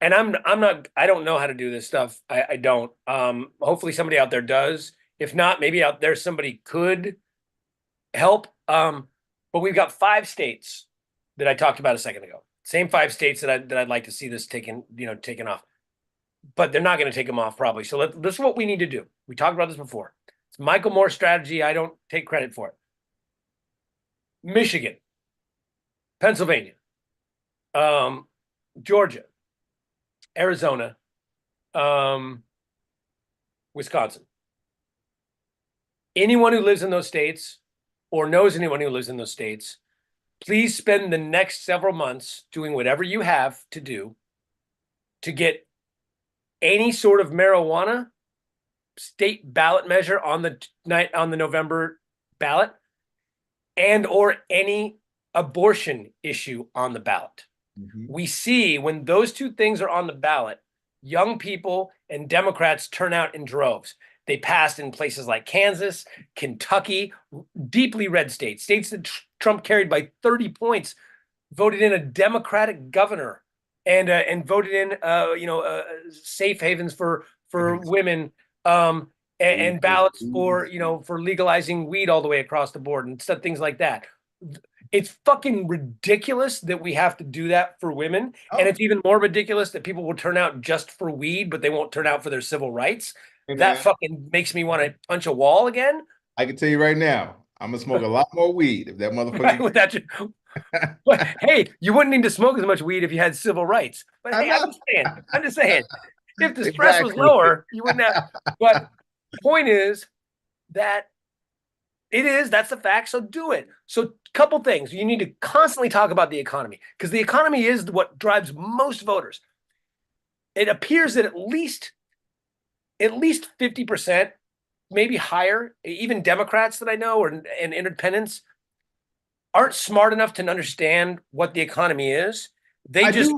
And I'm not. I don't know how to do this stuff. I don't. Hopefully somebody out there does. If not, maybe out there somebody could help. But we've got 5 states that I talked about a second ago. Same 5 states that I'd like to see this taken off. But they're not going to take them off probably. So this is what we need to do. We talked about this before. It's Michael Moore's strategy. I don't take credit for it. Michigan, Pennsylvania, Georgia, Arizona, Wisconsin. Anyone who lives in those states or knows anyone who lives in those states, please spend the next several months doing whatever you have to do to get any sort of marijuana state ballot measure on the November ballot, and or any abortion issue on the ballot. We see when those 2 things are on the ballot, young people and Democrats turn out in droves. They passed in places like Kansas, Kentucky, deeply red states that Trump carried by 30 points, voted in a Democratic governor and voted in safe havens for women, and ballots for legalizing weed all the way across the board and stuff, things like that. It's fucking ridiculous that we have to do that for women. And it's even more ridiculous that people will turn out just for weed, but they won't turn out for their civil rights. That fucking makes me want to punch a wall again. I can tell you right now, I'm gonna smoke a lot more weed if that motherfucker. But hey, you wouldn't need to smoke as much weed if you had civil rights. But hey, I'm just saying, if the stress was lower, you wouldn't have. But the point is that that's the fact. So do it. So couple things. You need to constantly talk about the economy, because the economy is what drives most voters. It appears that at least 50%, maybe higher, even Democrats that I know and independents aren't smart enough to understand what the economy is. They think.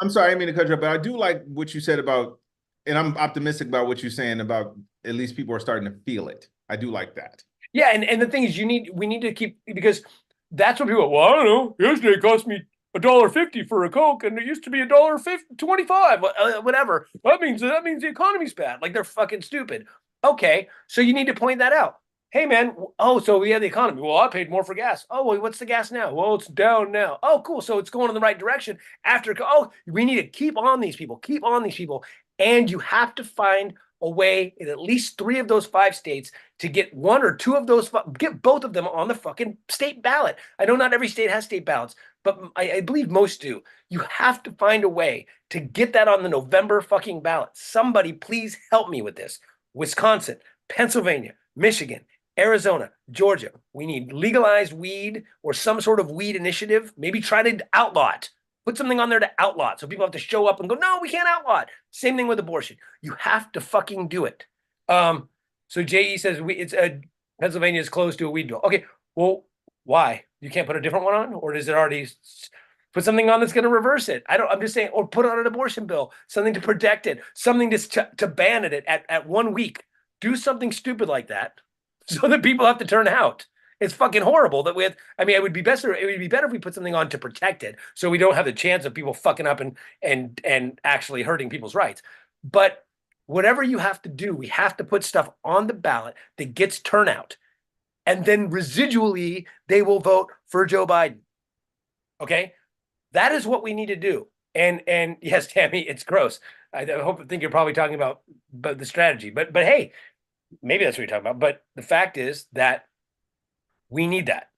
I'm sorry, I didn't mean to cut you off, but I do like what you said about, and I'm optimistic about what you're saying about at least people are starting to feel it. I do like that. Yeah, and the thing is, we need to keep, because that's what people. Well, I don't know. Yesterday it cost me $1.50 for a Coke, and it used to be $1.25, whatever. That means the economy's bad. Like, they're fucking stupid. Okay, so you need to point that out. Hey, man. Oh, so we have the economy. Well, I paid more for gas. Oh, well, what's the gas now? Well, it's down now. Oh, cool. So it's going in the right direction. We need to keep on these people. And you have to find a way in at least 3 of those 5 states to get 1 or 2 of those, get both of them on the fucking state ballot. I know not every state has state ballots, but I believe most do. You have to find a way to get that on the November fucking ballot. Somebody please help me with this. Wisconsin, Pennsylvania, Michigan, Arizona, Georgia. We need legalized weed or some sort of weed initiative. Maybe try to outlaw it. Put something on there to outlaw it, so people have to show up and go, no, we can't outlaw it. Same thing with abortion. You have to fucking do it. So JE says Pennsylvania is close to a weed bill. Okay, well, why? You can't put a different one on, or does it already put something on that's going to reverse it? I'm just saying, or put on an abortion bill, something to protect it, something to ban it at 1 week. Do something stupid like that, so that people have to turn out. It's fucking horrible that it would be better if we put something on to protect it, so we don't have the chance of people fucking up and actually hurting people's rights. But whatever you have to do, we have to put stuff on the ballot that gets turnout, and then residually they will vote for Joe Biden. Okay? That is what we need to do. And yes, Tammy, it's gross. I think you're probably talking about the strategy, but hey, maybe that's what you're talking about. But the fact is that we need that.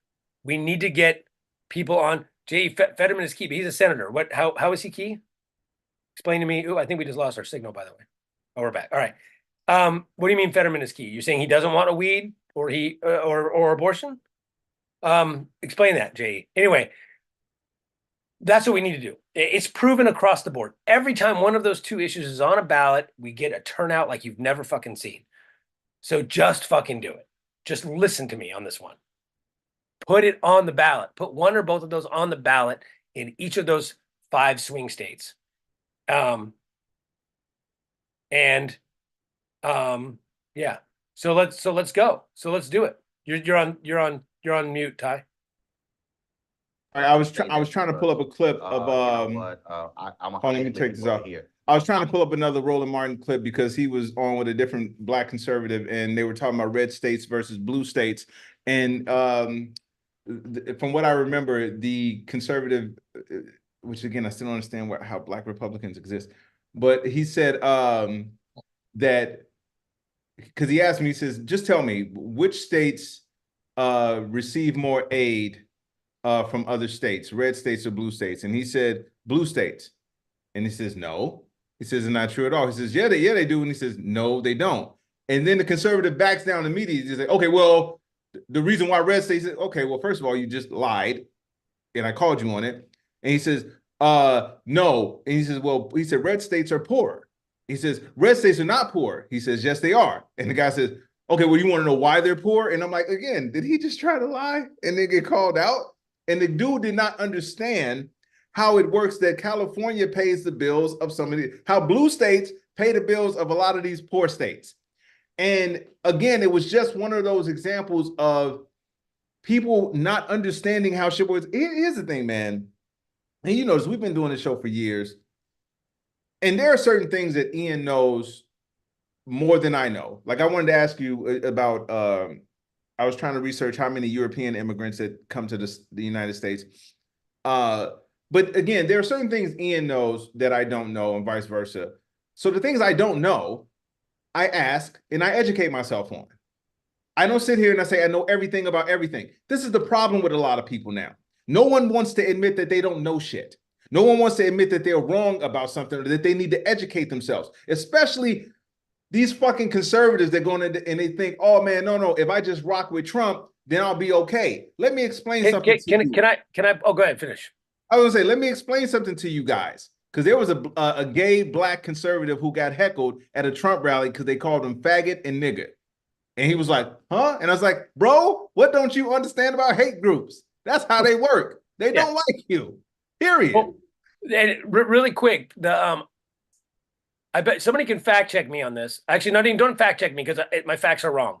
We need to get people on. Fetterman is key, but he's a senator. How is he key? Explain to me. Oh, I think we just lost our signal, by the way. Oh, we're back. All right. What do you mean Fetterman is key? You're saying he doesn't want a weed or or abortion? Explain that, Jay. Anyway, that's what we need to do. It's proven across the board. Every time one of those two issues is on a ballot, we get a turnout like you've never fucking seen. So just fucking do it. Just listen to me on this one. Put it on the ballot. Put one or both of those on the ballot in each of those 5 swing states. Yeah. So let's go. So let's do it. You're on mute, Ty. I was trying to pull up a clip of let me take this off here. I was trying to pull up another Roland Martin clip because he was on with a different black conservative and they were talking about red states versus blue states. And from what I remember, the conservative, which again, I still don't understand how black Republicans exist, but he said that, because he asked me, he says, just tell me which states receive more aid from other states, red states or blue states? And he said, blue states. And he says, no. He says, it's not true at all. He says, yeah, they do. And he says, no, they don't. And then the conservative backs down immediately. He's like, okay, well, the reason why red states, okay, well, first of all, you just lied. And I called you on it. And he says, no. And he says, well, he said, red states are poor. He says, red states are not poor. He says, yes, they are. And the guy says, okay, well, you want to know why they're poor? And I'm like, again, did he just try to lie and then get called out? And the dude did not understand how it works that California pays the bills of some of the, how blue states pay the bills of a lot of these poor states. And again, it was just one of those examples of people not understanding how shit works. Here's the thing, man. And you notice we've been doing this show for years. And there are certain things that Ian knows more than I know. Like I wanted to ask you about, I was trying to research how many European immigrants that come to the United States. But again, there are certain things Ian knows that I don't know and vice versa. So the things I don't know, I ask and I educate myself on. I don't sit here and I say, I know everything about everything. This is the problem with a lot of people now. No one wants to admit that they don't know shit. No one wants to admit that they're wrong about something or that they need to educate themselves, especially these fucking conservatives that go in and they think, oh man, no, if I just rock with Trump, then I'll be okay. Let me explain something to you. Can I, oh, go ahead, finish. I was gonna say, let me explain something to you guys. Because there was a gay black conservative who got heckled at a Trump rally because they called him faggot and nigger. And he was like, huh? And I was like, bro, what don't you understand about hate groups? That's how they work. They don't like you, period. Well, and really quick, I bet somebody can fact check me on this. Actually, not even, don't fact check me because my facts are wrong.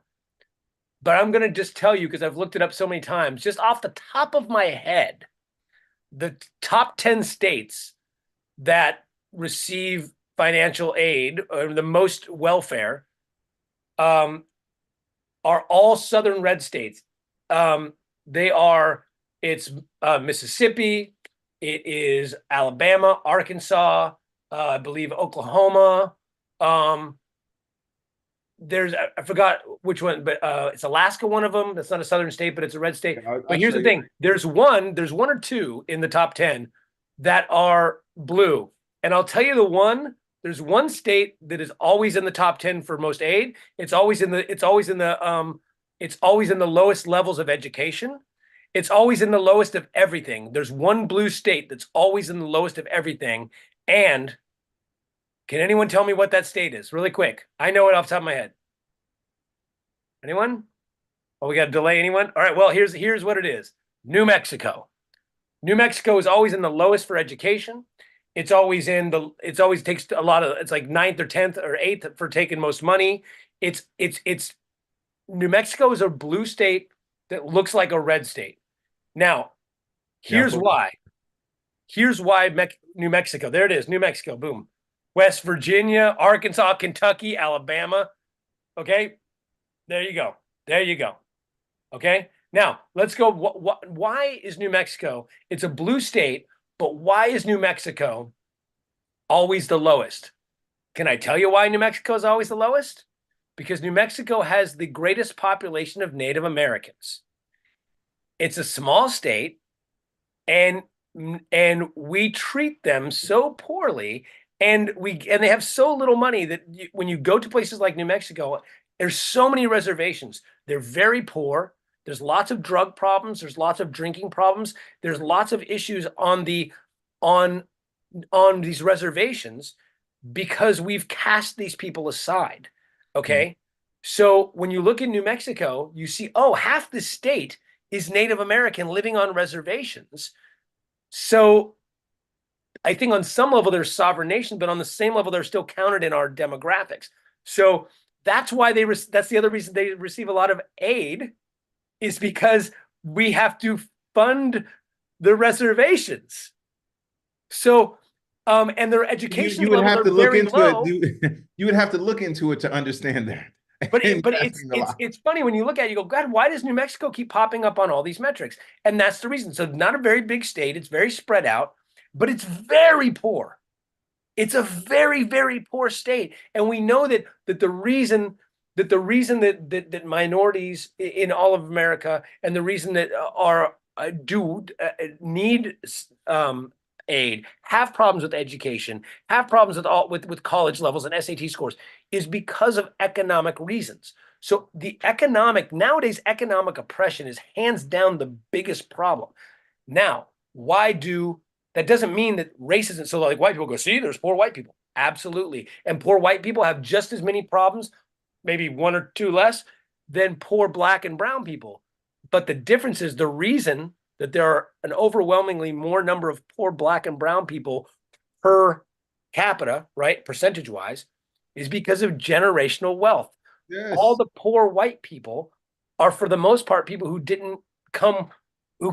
But I'm going to just tell you, because I've looked it up so many times, just off the top of my head, the top 10 states that receive financial aid or the most welfare are all southern red states. It's Mississippi, it is Alabama, Arkansas, I believe Oklahoma. I forgot which one, but it's Alaska, one of them. That's not a southern state, but it's a red state. But here's the thing. There's one or two in the top 10 that are blue. And I'll tell you there's one state that is always in the top 10 for most aid. It's always in the lowest levels of education. It's always in the lowest of everything. There's one blue state that's always in the lowest of everything. And can anyone tell me what that state is? Really quick. I know it off the top of my head. Anyone? Oh, we got to delay anyone? All right, well, here's what it is. New Mexico. New Mexico is always in the lowest for education. It always takes a lot of, it's like 9th or 10th or 8th for taking most money. It's New Mexico is a blue state that looks like a red state. Now, here's why. Here's why New Mexico. There it is, New Mexico, boom. West Virginia, Arkansas, Kentucky, Alabama. Okay, there you go. There you go. Okay, now let's go. Why is New Mexico? It's a blue state, but why is New Mexico always the lowest. Can I tell you why New Mexico is always the lowest? Because New Mexico has the greatest population of Native Americans. It's a small state, and we treat them so poorly, and they have so little money that when you go to places like New Mexico, there's so many reservations. They're very poor. There's lots of drug problems. There's lots of drinking problems. There's lots of issues on these reservations because we've cast these people aside. Okay. So when you look in New Mexico, you see, oh, half the state is Native American living on reservations. So I think on some level there's sovereign nation, but on the same level, they're still counted in our demographics. So that's why that's the other reason they receive a lot of aid, is because we have to fund the reservations. So, and their education you would levels have to are look very into low. it. You would have to look into it to understand that. But it's funny when you look at it, you go, God, why does New Mexico keep popping up on all these metrics? And that's the reason. So not a very big state. It's very spread out, but it's very poor. It's a very, very poor state. And we know that the reason that minorities in all of America, and the reason that need aid, have problems with education, have problems with college levels and SAT scores, is because of economic reasons. So nowadays economic oppression is hands down the biggest problem. Now, that doesn't mean that race isn't. So like white people go, see, there's poor white people. Absolutely. And poor white people have just as many problems, maybe one or two less, than poor black and brown people. But the difference is the reason that there are an overwhelmingly more number of poor black and brown people per capita, right, percentage-wise, is because of generational wealth. Yes. All the poor white people are, for the most part, people who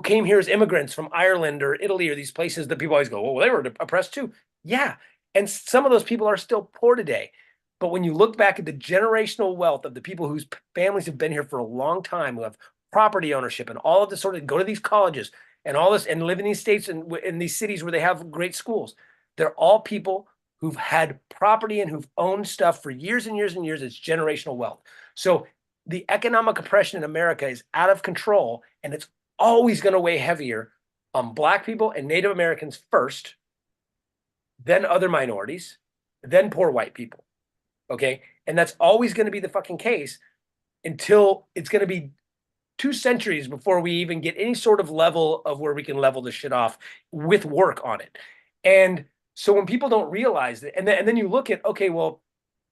came here as immigrants from Ireland or Italy or these places that people always go, well, they were oppressed too. Yeah. And some of those people are still poor today. But when you look back at the generational wealth of the people whose families have been here for a long time, who have property ownership and all of this sort of, go to these colleges and all this and live in these states and in these cities where they have great schools, they're all people who've had property and who've owned stuff for years and years and years. It's generational wealth. So the economic oppression in America is out of control, and it's always going to weigh heavier on Black people and Native Americans first, then other minorities, then poor white people. Okay. And that's always going to be the fucking case until it's going to be 2 centuries before we even get any sort of level of where we can level this shit off with work on it. And so when people don't realize that, and then you look at, okay, well,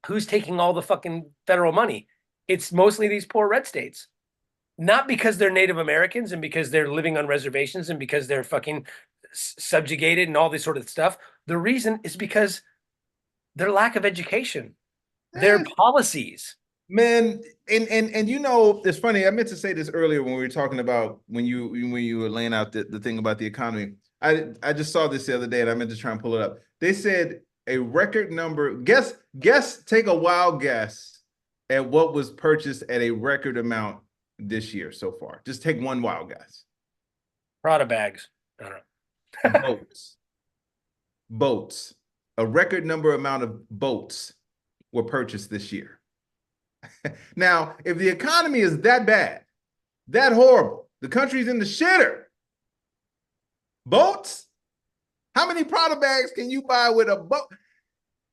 who's taking all the fucking federal money? It's mostly these poor red states. Not because they're Native Americans and because they're living on reservations and because they're fucking subjugated and all this sort of stuff. The reason is because their lack of education, their policies. Man, and you know, it's funny. I meant to say this earlier when we were talking about when you were laying out the thing about the economy. I just saw this the other day and I meant to try and pull it up. They said a record number. Guess. Take a wild guess at what was purchased at a record amount this year so far. Just take one wild guess. Prada bags. I don't know. Boats. A record number amount of boats were purchased this year. Now, if the economy is that bad, that horrible, the country's in the shitter. Boats? How many Prada bags can you buy with a boat?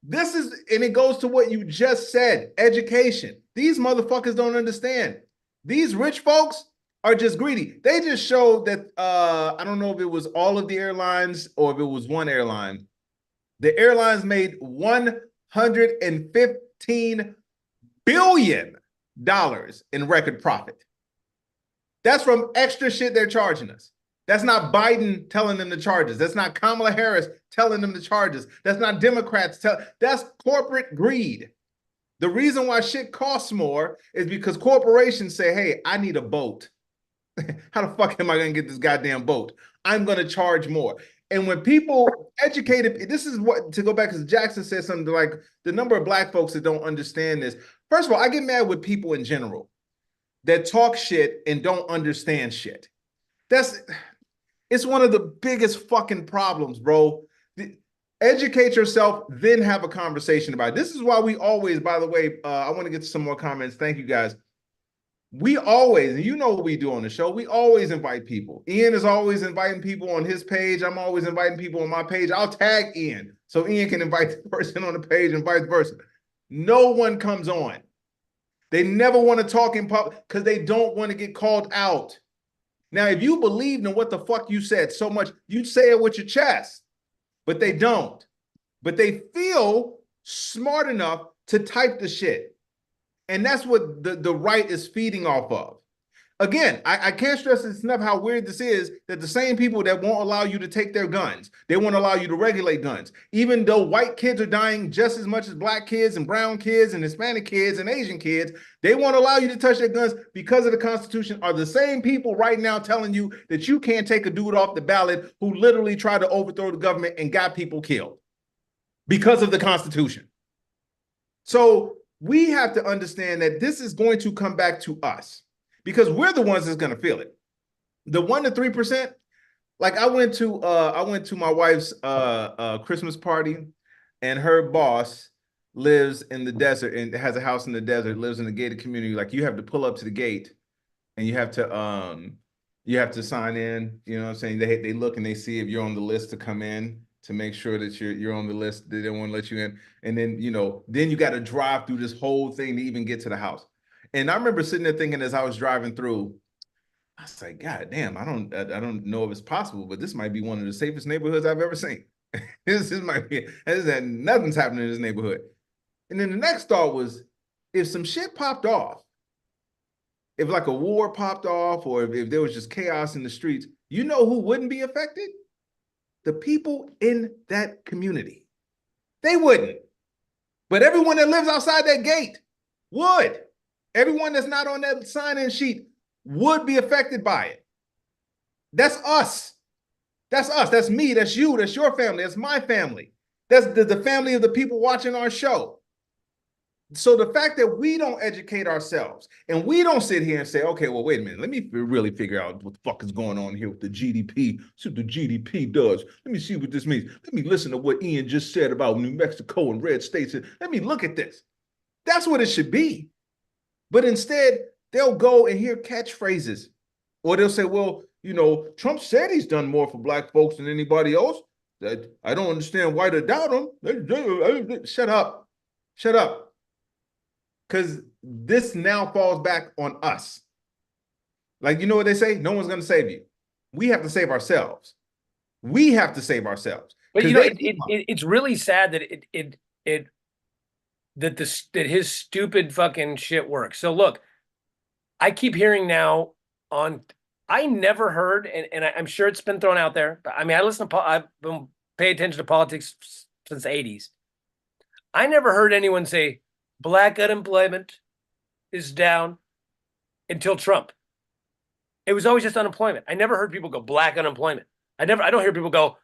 This is, and it goes to what you just said, education. These motherfuckers don't understand. These rich folks are just greedy. They just showed that, I don't know if it was all of the airlines or if it was one airline. The airlines made $115 billion in record profit. That's from extra shit they're charging us. That's not Biden telling them the charges. That's not Kamala Harris telling them the charges. That's not Democrats that's corporate greed. The reason why shit costs more is because corporations say, hey, I need a boat. How the fuck am I going to get this goddamn boat? I'm going to charge more. And when people educated, this is what, to go back, because Jackson said something like the number of Black folks that don't understand this. First of all, I get mad with people in general that talk shit and don't understand shit. It's one of the biggest fucking problems, bro. Educate yourself, then have a conversation about it. This is why we always, by the way, I want to get to some more comments. Thank you guys. We always, and you know what we do on the show, we always invite people. Ian is always inviting people on his page. I'm always inviting people on my page. I'll tag Ian so Ian can invite the person on the page and vice versa. No one comes on. They never want to talk in public because they don't want to get called out. Now, if you believed in what the fuck you said so much, you'd say it with your chest, but they don't. But they feel smart enough to type the shit. And that's what the right is feeding off of. Again, I can't stress this enough how weird this is, that the same people that won't allow you to take their guns, they won't allow you to regulate guns. Even though white kids are dying just as much as black kids and brown kids and Hispanic kids and Asian kids, they won't allow you to touch their guns because of the Constitution, are the same people right now telling you that you can't take a dude off the ballot who literally tried to overthrow the government and got people killed because of the Constitution. So we have to understand that this is going to come back to us because we're the ones that's going to feel it. The 1 to 3%, like I went to my wife's Christmas party, and her boss lives in the desert and has a house in the desert, lives in a gated community. Like you have to pull up to the gate and you have to sign in, you know what I'm saying? They look and they see if you're on the list to come in, to make sure that you're on the list. They don't want to let you in. And then, then you got to drive through this whole thing to even get to the house. And I remember sitting there thinking as I was driving through, I was like, God damn, I don't know if it's possible, but this might be one of the safest neighborhoods I've ever seen. This might be, nothing's happening in this neighborhood. And then the next thought was, if some shit popped off, if like a war popped off, or if there was just chaos in the streets, you know who wouldn't be affected? The people in that community. They wouldn't. But everyone that lives outside that gate would. Everyone that's not on that sign-in sheet would be affected by it. That's us. That's us. That's me. That's you. That's your family. That's my family. That's the family of the people watching our show. So the fact that we don't educate ourselves and we don't sit here and say, okay, well, wait a minute, let me really figure out what the fuck is going on here with the GDP. See what the GDP does. Let me see what this means. Let me listen to what Ian just said about New Mexico and red states. Let me look at this. That's what it should be. But instead, they'll go and hear catchphrases, or they'll say, well, Trump said he's done more for black folks than anybody else. That I don't understand why they doubt him. Shut up. Shut up. Because this now falls back on us. Like, you know what they say? No one's going to save you. We have to save ourselves. We have to save ourselves. But it's really sad that that his stupid fucking shit works. So look, I keep hearing now I never heard, and I'm sure it's been thrown out there. I mean, I've been paying attention to politics since the 80s. I never heard anyone say black unemployment is down until Trump. It was always just unemployment. I never heard people go black unemployment. I don't hear people go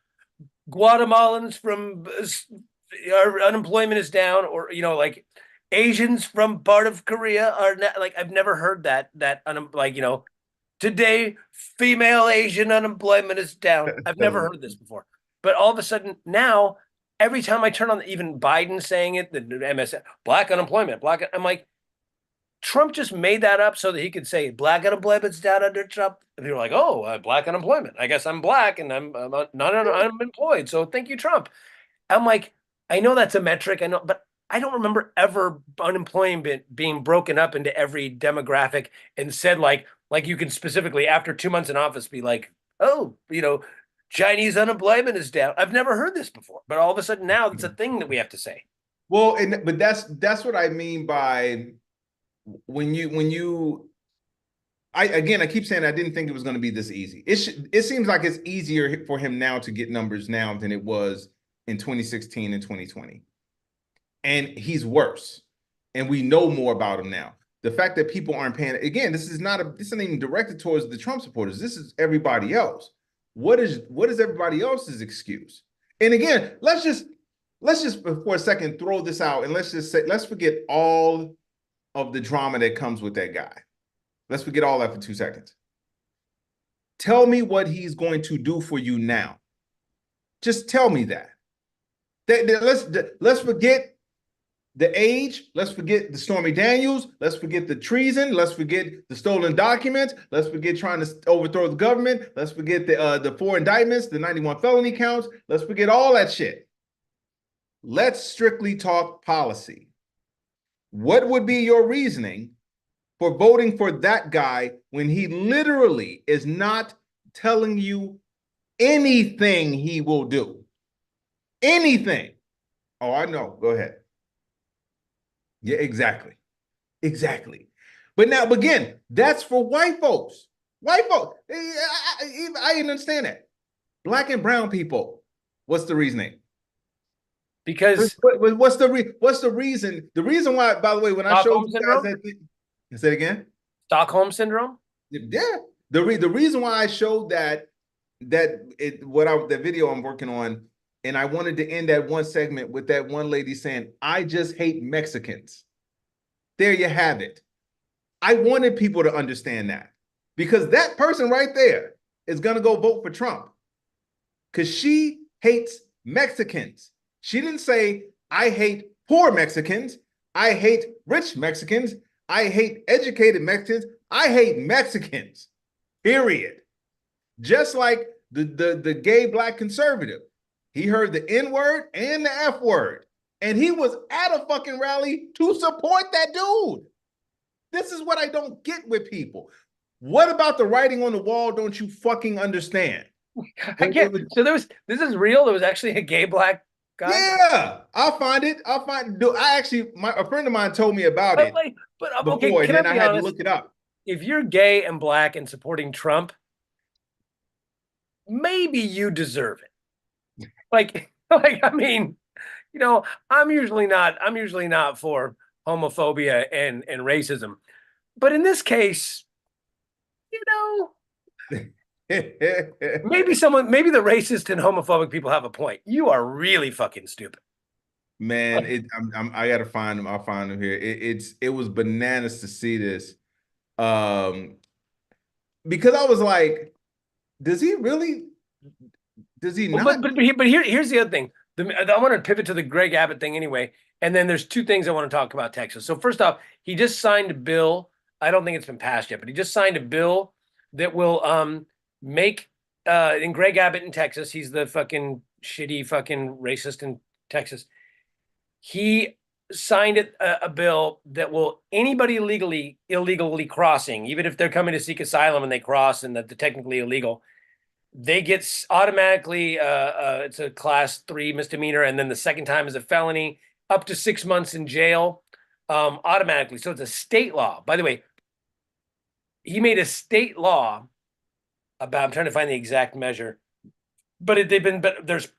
Guatemalans from our unemployment is down, or like Asians from part of Korea are not, like, I've never heard that today female Asian unemployment is down. I've never heard this before. But all of a sudden now, every time I turn on, even Biden saying it, the MSN, black unemployment, I'm like, Trump just made that up so that he could say black unemployment's down under Trump. And people are like, oh, black unemployment. I guess I'm black and I'm not unemployed. So thank you, Trump. I'm like, I know that's a metric. I know, but I don't remember ever unemployment being broken up into every demographic and said like you can specifically after 2 months in office be like, oh, Chinese unemployment is down. I've never heard this before, but all of a sudden now it's a thing that we have to say. Well, but that's what I mean by when you I keep saying I didn't think it was going to be this easy. It seems like it's easier for him now to get numbers now than it was in 2016 and 2020. And he's worse. And we know more about him now. The fact that people aren't paying, again, this isn't even directed towards the Trump supporters. This is everybody else. What is everybody else's excuse? And again, let's just for a second throw this out and let's forget all of the drama that comes with that guy. Let's forget all that for 2 seconds. Tell me what he's going to do for you now. Just tell me that. Let's forget the age. Let's forget the Stormy Daniels. Let's forget the treason. Let's forget the stolen documents. Let's forget trying to overthrow the government. Let's forget the 4 indictments, the 91 felony counts. Let's forget all that shit. Let's strictly talk policy. What would be your reasoning for voting for that guy when he literally is not telling you anything he will do? Anything. Oh, I know. Go ahead. Yeah, exactly. Exactly. But now, again, that's for white folks. White folks. I understand that. Black and brown people. What's the reasoning? Because What's the reason? The reason why, by the way, when I showed you guys that thing, say it again. Stockholm syndrome. Yeah. The reason why I showed that the video I'm working on, and I wanted to end that one segment with that one lady saying, "I just hate Mexicans." There you have it. I wanted people to understand that, because that person right there is gonna go vote for Trump because she hates Mexicans. She didn't say, "I hate poor Mexicans. I hate rich Mexicans. I hate educated Mexicans. I hate Mexicans." Period. Just like the gay black conservative. He heard the N word and the F word, and he was at a fucking rally to support that dude. This is what I don't get with people. What about the writing on the wall don't you fucking understand? I can't. So this is real. There was actually a gay black guy. Yeah, I'll find it. A friend of mine told me about it before, and then I had to look it up. If you're gay and black and supporting Trump, maybe you deserve it. I mean, I'm usually not for homophobia and racism, but in this case, maybe the racist and homophobic people have a point. You are really fucking stupid. Man, I gotta find him. I'll find him here. It was bananas to see this, because I was like, does he really? Does he not? But here's the other thing. I want to pivot to the Greg Abbott thing anyway, and then there's two things I want to talk about Texas. So first off, he just signed a bill. I don't think it's been passed yet, but he just signed a bill that will make in Greg Abbott in Texas. He's the fucking shitty fucking racist in Texas. He signed a bill that will anybody illegally crossing, even if they're coming to seek asylum and they cross and that they're technically illegal, they get automatically it's a class 3 misdemeanor, and then the second time is a felony, up to 6 months in jail automatically. So it's a state law. By the way, he made a state law about, I'm trying to find the exact measure, but there's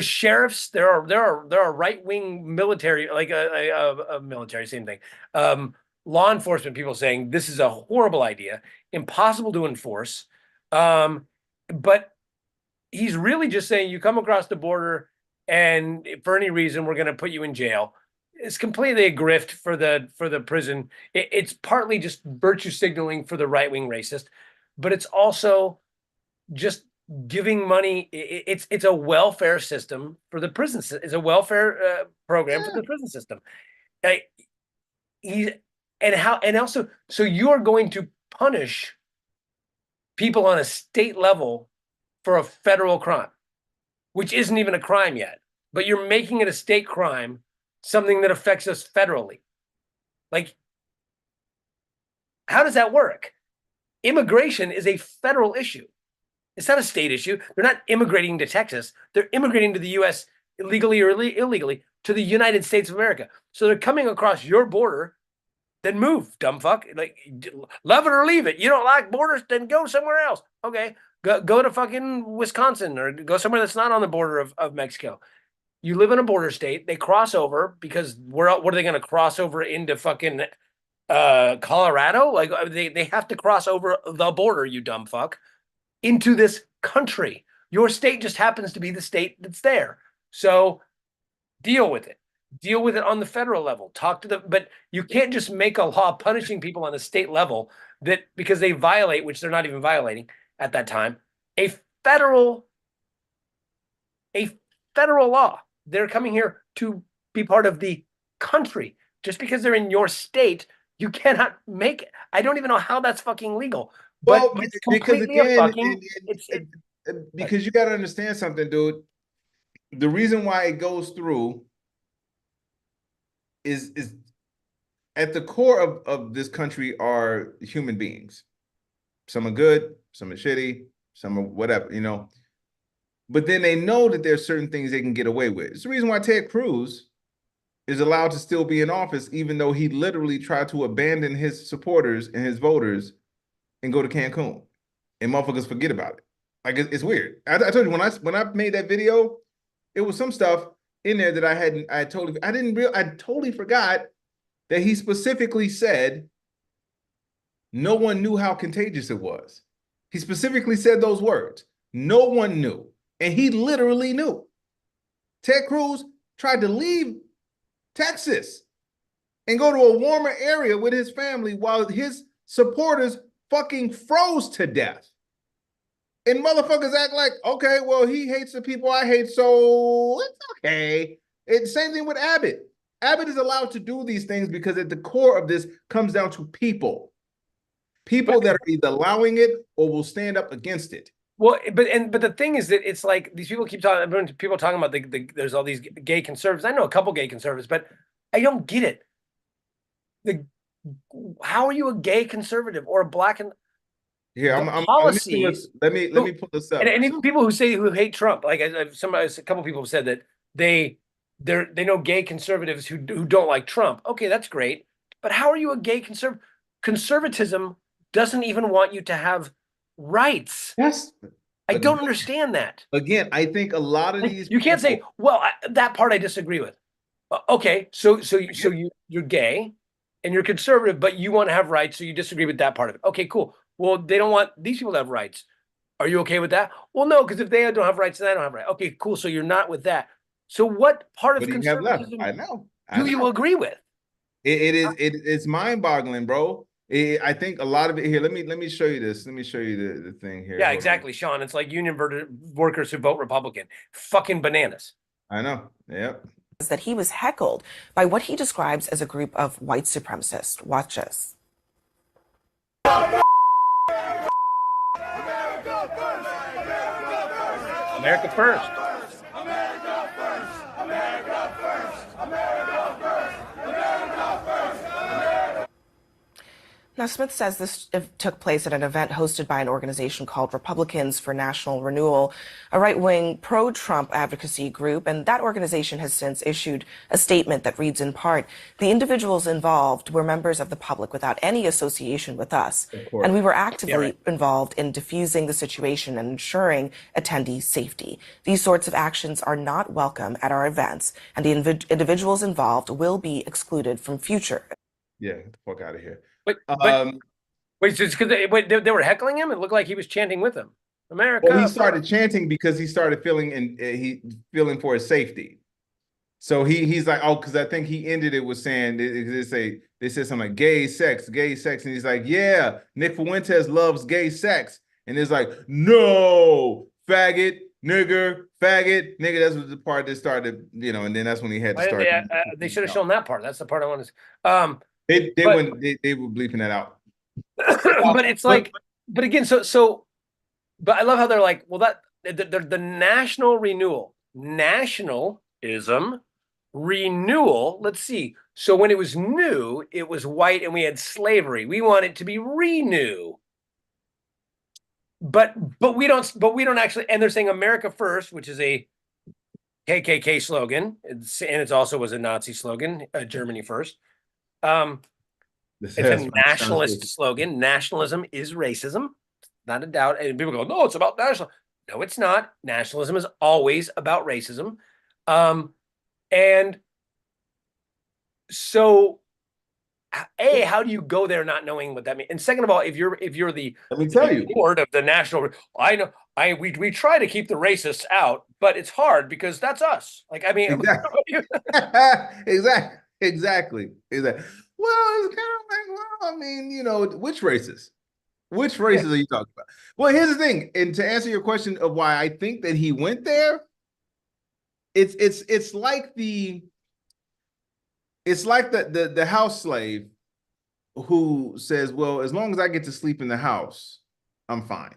sheriffs, there are right-wing military, like a military, same thing, law enforcement people saying this is a horrible idea, impossible to enforce. But he's really just saying you come across the border and for any reason we're going to put you in jail. It's completely a grift for the prison. It's partly just virtue signaling for the right-wing racist, but it's also just giving money. It's a welfare system for the prison. It's a welfare program for the prison system. So you're going to punish people on a state level for a federal crime, which isn't even a crime yet, but you're making it a state crime, something that affects us federally. Like, how does that work? Immigration is a federal issue. It's not a state issue. They're not immigrating to Texas. They're immigrating to the U.S. illegally or illegally to the United States of America. So they're coming across your border. Then move, dumb fuck. Like, love it or leave it. You don't like borders, then go somewhere else. Okay, go to fucking Wisconsin or go somewhere that's not on the border of Mexico. You live in a border state. They cross over because what are they going to cross over into fucking Colorado? Like they have to cross over the border, you dumb fuck, into this country. Your state just happens to be the state that's there. So deal with it. Deal with it on the federal level. But you can't just make a law punishing people on the state level that because they violate, which they're not even violating at that time, a federal law they're coming here to be part of the country. Just because they're in your state, you cannot make it. I don't even know how that's fucking legal. But Well, it's because completely a again, fucking. because you got to understand something, dude. The reason why it goes through is at the core of this country are human beings. Some are good, some are shitty, some are whatever, you know. But then they know that there's certain things they can get away with. It's the reason why Ted Cruz is allowed to still be in office, even though he literally tried to abandon his supporters and his voters and go to Cancun, and motherfuckers forget about it. Like it's weird. I told you when I made that video, it was some stuff in there that I totally forgot that he specifically said no one knew how contagious it was. He specifically said those words. No one knew, and he literally knew. Ted Cruz tried to leave Texas and go to a warmer area with his family while his supporters fucking froze to death. And motherfuckers act like, okay, well, he hates the people I hate, so it's okay. It's same thing with Abbott. Abbott is allowed to do these things because at the core of this comes down to people. People that are either allowing it or will stand up against it. Well, but the thing is that it's like these people keep talking. People talking about there's all these gay conservatives. I know a couple gay conservatives, but I don't get it. How are you a gay conservative or a black and here? Policies. Let me pull this up. And even people who hate Trump, like a couple people have said that they know gay conservatives who don't like Trump. Okay, that's great, but how are you a gay conservative? Conservatism doesn't even want you to have rights. Yes. I don't understand that. Again, I think a lot of these you can't say, well, that part I disagree with. Okay, so you're gay and you're conservative, but you want to have rights, so you disagree with that part of it. Okay, cool. Well, they don't want these people to have rights. Are you okay with that? Well, no, because if they don't have rights, then I don't have rights. Okay, cool. So you're not with that. So what part of conservatism I know. do you agree with? It's mind-boggling, bro. I think a lot of it here. Let me show you this. Let me show you the thing here. Yeah, exactly, Sean. It's like union workers who vote Republican. Fucking bananas. I know. Yep. That he was heckled by what he describes as a group of white supremacists. Watch this. America first. America first. America first. America first. America first. Now, Smith says this took place at an event hosted by an organization called Republicans for National Renewal, a right-wing pro-Trump advocacy group, and that organization has since issued a statement that reads in part, "The individuals involved were members of the public without any association with us, and we were actively involved in diffusing the situation and ensuring attendee safety. These sorts of actions are not welcome at our events, and the individuals involved will be excluded from future." Yeah, get the fuck out of here. Wait, so it's because they were heckling him? It looked like he was chanting with them. America. Well, he started chanting because he started feeling for his safety. So he's like, oh, because I think he ended it with saying they said something like gay sex, and he's like, yeah, Nick Fuentes loves gay sex, and it's like, no, faggot, nigger, faggot, nigga. That's what the part that started, and then that's when he had to start. They should have shown that part. That's the part I want to. They were bleeping that out. But it's like, but again, but I love how they're like, well, the national renewal, nationalism, renewal. Let's see. So when it was new, it was white and we had slavery. We want it to be renew. But we don't actually, and they're saying America first, which is a KKK slogan, and it's also was a Nazi slogan, Germany first. It's a nationalist slogan. Nationalism is racism, not a doubt. And people go, no, it's about national. No, it's not. Nationalism is always about racism. And so, A, how do you go there not knowing what that means? And second of all, if you're the let me tell you board of the national, I know we try to keep the racists out, but it's hard because that's us. Like, I mean, exactly. Well, it's kind of like, well, I mean, which races? Which races are you talking about? Well, here's the thing, and to answer your question of why I think that he went there, it's like the house slave who says, well, as long as I get to sleep in the house, I'm fine.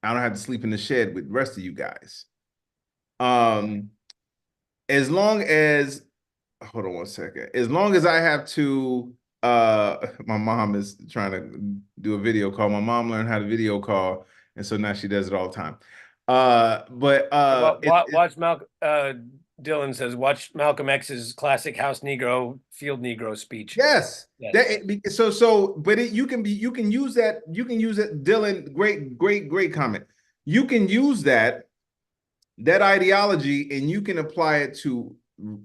I don't have to sleep in the shed with the rest of you guys. As long as, hold on one second. As long as I have to, my mom is trying to do a video call. My mom learned how to video call, and so now she does it all the time. Watch Malcolm. Dylan says, watch Malcolm X's classic House Negro, Field Negro speech. Yes. Yes. You can use that. You can use it. Dylan, great comment. You can use that ideology and you can apply it to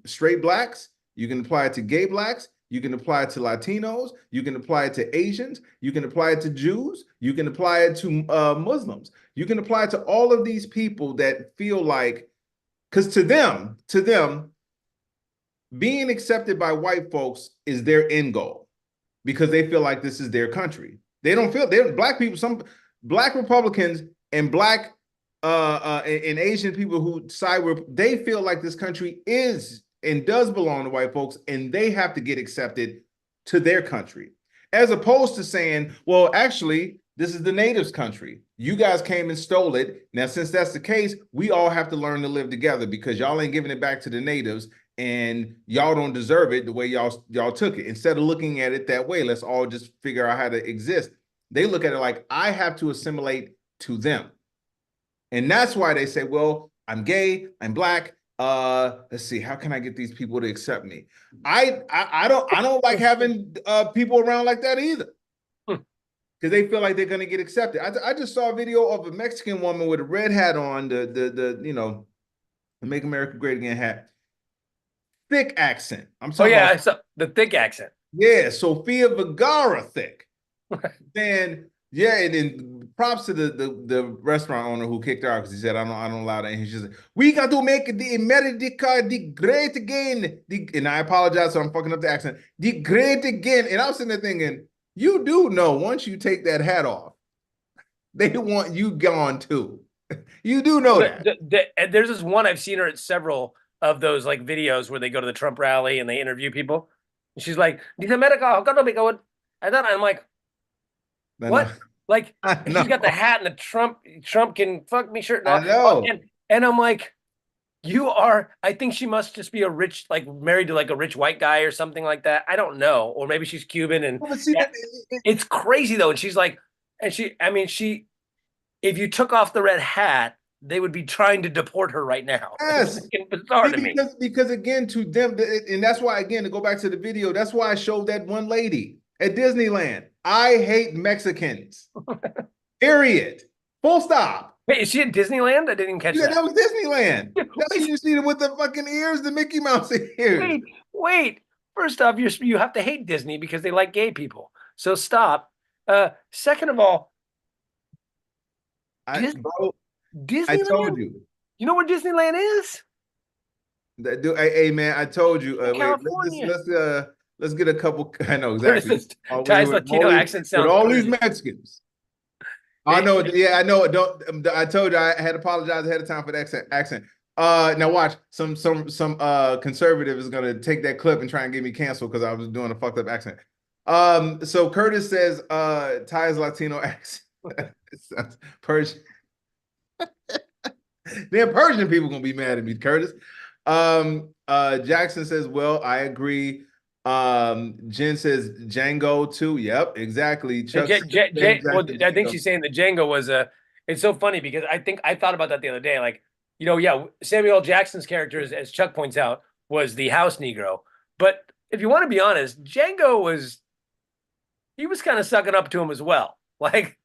straight blacks. You can apply it to gay blacks. You can apply it to Latinos. You can apply it to Asians. You can apply it to Jews. You can apply it to Muslims. You can apply it to all of these people that feel like, because to them, being accepted by white folks is their end goal because they feel like this is their country. They don't feel, they're black people, some black Republicans and black and Asian people who side with, they feel like this country is and does belong to white folks and they have to get accepted to their country. As opposed to saying, well, actually, this is the natives' country. You guys came and stole it. Now, since that's the case, we all have to learn to live together because y'all ain't giving it back to the natives and y'all don't deserve it the way y'all took it. Instead of looking at it that way, let's all just figure out how to exist. They look at it like, I have to assimilate to them. And that's why they say, well, I'm gay, I'm black. Let's see, how can I get these people to accept me? I don't like having people around like that either. Because they feel like they're going to get accepted. I just saw a video of a Mexican woman with a red hat on, the Make America Great Again hat. Thick accent. I'm talking I saw the thick accent. Yeah, Sofia Vergara thick. Then and then props to the restaurant owner who kicked her out because he said, I don't allow that. And she's like, we got to make the America the great again. And I apologize, so I'm fucking up the accent. The great again. And I was sitting there thinking, you do know once you take that hat off, they want you gone too. You do know that. There's this one, I've seen her at several of those like videos where they go to the Trump rally and they interview people. And she's like, "This America, gonna be going." And then I'm like, what? Like she's got the hat and the Trump can fuck me shirt. I know. And I'm like, I think she must just be a rich, like married to like a rich white guy or something like that. I don't know. Or maybe she's Cuban and it's crazy though. And she's like, if you took off the red hat, they would be trying to deport her right now. Yes. It's bizarre to me. Because again, to them, and that's why, again, to go back to the video, that's why I showed that one lady at Disneyland. I hate Mexicans. Period. Full stop. Wait, is she at Disneyland? I didn't even catch that. That was Disneyland. That's you see it with the fucking ears, the Mickey Mouse ears. Wait. First off, you have to hate Disney because they like gay people. So stop. Second of all, Disneyland? I told you. You know where Disneyland is? Hey man, I told you. California. Let's get a couple. I know exactly. Ty's Latino accent sounds with all crazy. these Mexicans. I know. Yeah, I know. I told you I had apologized ahead of time for the accent. Now watch. Some conservative is gonna take that clip and try and get me canceled because I was doing a fucked up accent. So Curtis says Ty's Latino accent. Persian. Then Persian people gonna be mad at me, Curtis. Jackson says, well, I agree. Jen says Django too. Yep, exactly. Chuck well, I think she's saying that Django was it's so funny because I thought about that the other day. Like, Samuel L. Jackson's character, as Chuck points out, was the house Negro. But if you want to be honest, Django was kind of sucking up to him as well. Like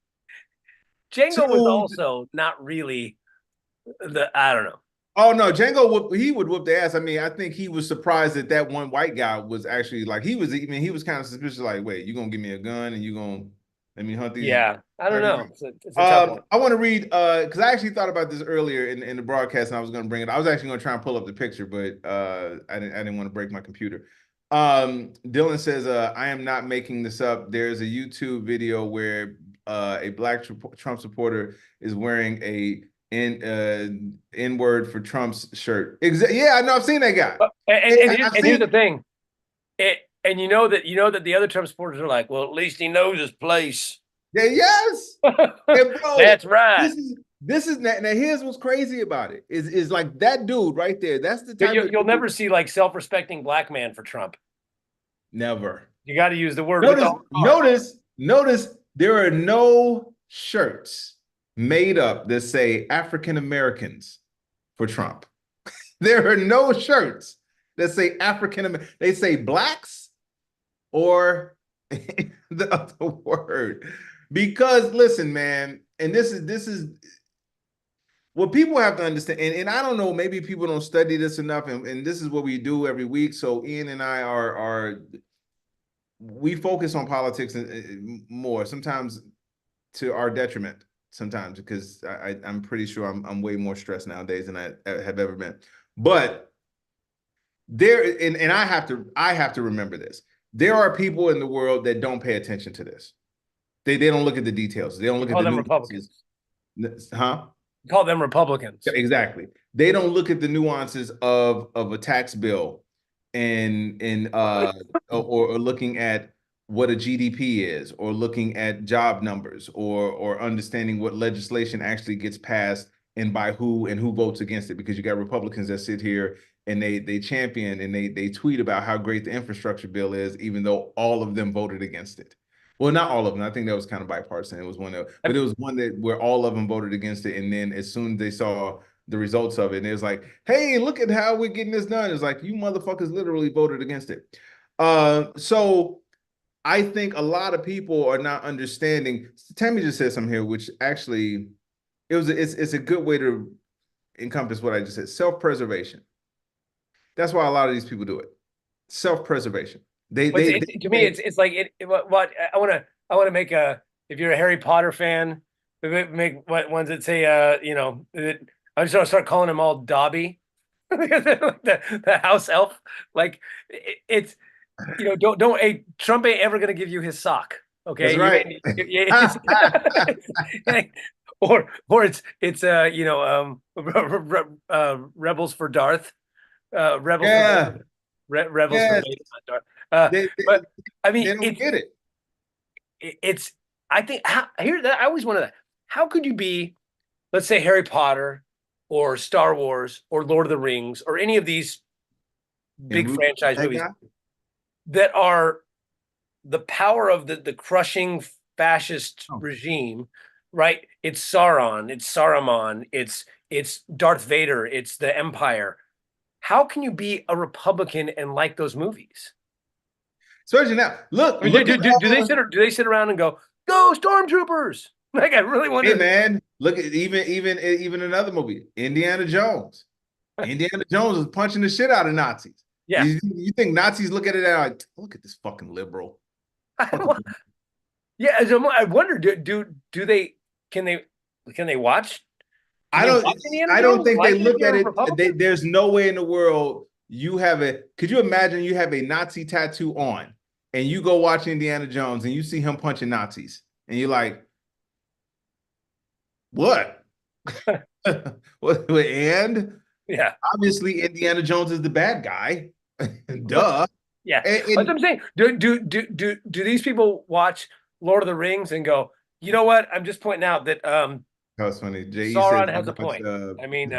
Django was also not really I don't know. Oh no, Django would whoop the ass. I mean, I think he was surprised that one white guy was actually like he was kind of suspicious. Like, wait, you gonna give me a gun and you gonna let me hunt these? Yeah, I don't know. It's a tough one. I want to read because I actually thought about this earlier in the broadcast, and I was gonna bring it. I was actually gonna try and pull up the picture, but I didn't want to break my computer. Dylan says, I am not making this up. There's a YouTube video where a black Trump supporter is wearing a N-word for Trump's shirt. Yeah, I know. I've seen that guy. And here's the thing. And you know that the other Trump supporters are like, well, at least he knows his place. Yeah, yes. And bro, that's right. This is now here's what's crazy about it is like that dude right there. That's the type you'll never see like self-respecting black man for Trump. Never. You got to use the word. Notice there are no shirts made up that say African Americans for Trump. There are no shirts that say African American. They say blacks or the other word. Because listen, man, and this is what people have to understand, and I don't know, maybe people don't study this enough, and this is what we do every week. So Ian and I we focus on politics more, sometimes to our detriment, sometimes because I'm pretty sure I'm way more stressed nowadays than I have ever been. But there, and I have to remember this. There are people in the world that don't pay attention to this. They don't look at the details. They don't look at the Republicans. Huh? Call them Republicans. Exactly. They don't look at the nuances of a tax bill and or looking at what a GDP is, or looking at job numbers, or understanding what legislation actually gets passed and by who and who votes against it. Because you got Republicans that sit here and they champion and they tweet about how great the infrastructure bill is, even though all of them voted against it. Well, not all of them. I think that was kind of bipartisan. It was but it was one where all of them voted against it. And then as soon as they saw the results of it, and it was like, hey, look at how we're getting this done. It's like, you motherfuckers literally voted against it. So I think a lot of people are not understanding. Tammy just said something here, which actually it's a good way to encompass what I just said. Self-preservation. That's why a lot of these people do it. Self-preservation. To me, it's like what I want to make if you're a Harry Potter fan, make what ones that say I'm just gonna start calling them all Dobby, the house elf. Like it's don't Trump ain't ever gonna give you his sock. Okay, that's right. or it's rebels for Darth, rebels. Yeah. Rebels. Yes. But I mean, they don't get it. It's. I think I always wonder that. How could you be, let's say, Harry Potter, or Star Wars, or Lord of the Rings, or any of these big franchise movies that are the power of the crushing fascist regime, right? It's Sauron, it's Saruman, it's Darth Vader, it's the Empire. How can you be a Republican and like those movies? Especially now, look. Do they sit around and go stormtroopers? Like, I really wonder. Hey man, look at even another movie, Indiana Jones. Indiana Jones is punching the shit out of Nazis. Yeah, you think Nazis look at it like, look at this fucking liberal? Yeah, I wonder. Do they? Can they watch? I don't think they look at it. There's no way in the world you have could you imagine you have a Nazi tattoo on and you go watch Indiana Jones and you see him punching Nazis and you're like, what? And yeah, obviously Indiana Jones is the bad guy. Duh. Yeah. That's what I'm saying. Do these people watch Lord of the Rings and go, you know what? I'm just pointing out that that was funny. Sauron has a point. I mean,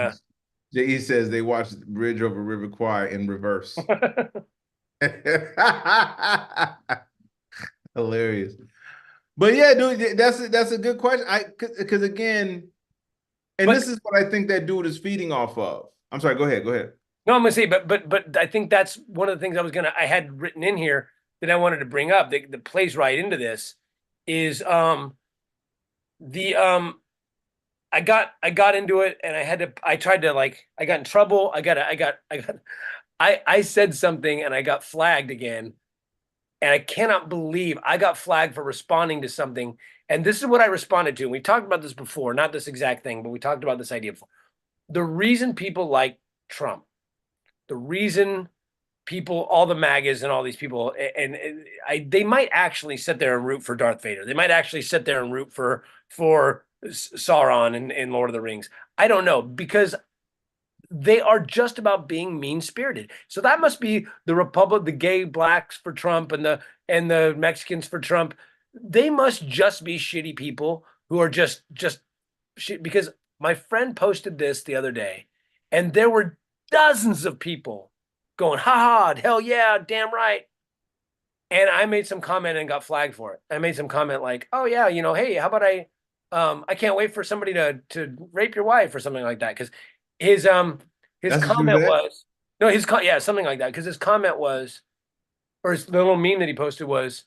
J.E. says they watched Bridge Over River Kwai in reverse. Hilarious. But yeah, dude, that's a good question. Because again, this is what I think that dude is feeding off of. I'm sorry. Go ahead. No, I'm gonna say, but I think that's one of the things I had written in here that I wanted to bring up that plays right into this is I got into it and I got in trouble. I said something and I got flagged again. And I cannot believe I got flagged for responding to something. And this is what I responded to. And we talked about this before, not this exact thing, but we talked about this idea before. The reason people like Trump, the reason people, all the MAGAs and all these people, they might actually sit there and root for Darth Vader. They might actually sit there and root for Sauron in Lord of the Rings. I don't know, because they are just about being mean-spirited. So that must be the Republic, the gay blacks for Trump and the Mexicans for Trump. They must just be shitty people who are just shit. Because my friend posted this the other day, and there were dozens of people going, ha ha, hell yeah, damn right. And I made some comment and got flagged for it. I made some comment like, oh yeah, hey, how about I can't wait for somebody to rape your wife or something like that. Because his comment was something like that. Because his comment was, or the little meme that he posted was,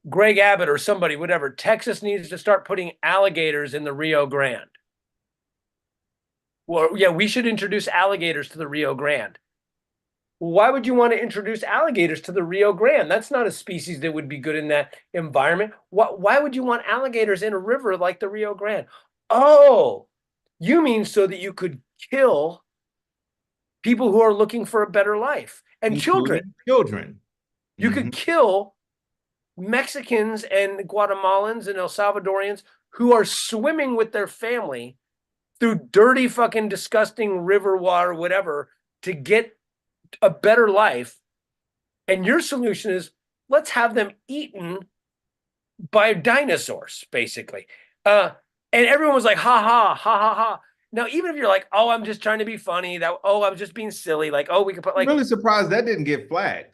Greg Abbott or somebody, whatever, Texas needs to start putting alligators in the Rio Grande. Well, yeah, we should introduce alligators to the Rio Grande. Why would you want to introduce alligators to the Rio Grande? That's not a species that would be good in that environment. Why would you want alligators in a river like the Rio Grande? Oh, you mean so that you could kill people who are looking for a better life and children. You could kill Mexicans and Guatemalans and El Salvadorians who are swimming with their family through dirty, fucking disgusting river water, whatever, to get a better life. And your solution is, let's have them eaten by dinosaurs, basically. And everyone was like, ha ha, ha ha ha. Now, even if you're like, oh, I'm just trying to be funny, I'm just being silly, like, oh, we could put like. I'm really surprised that didn't get flagged.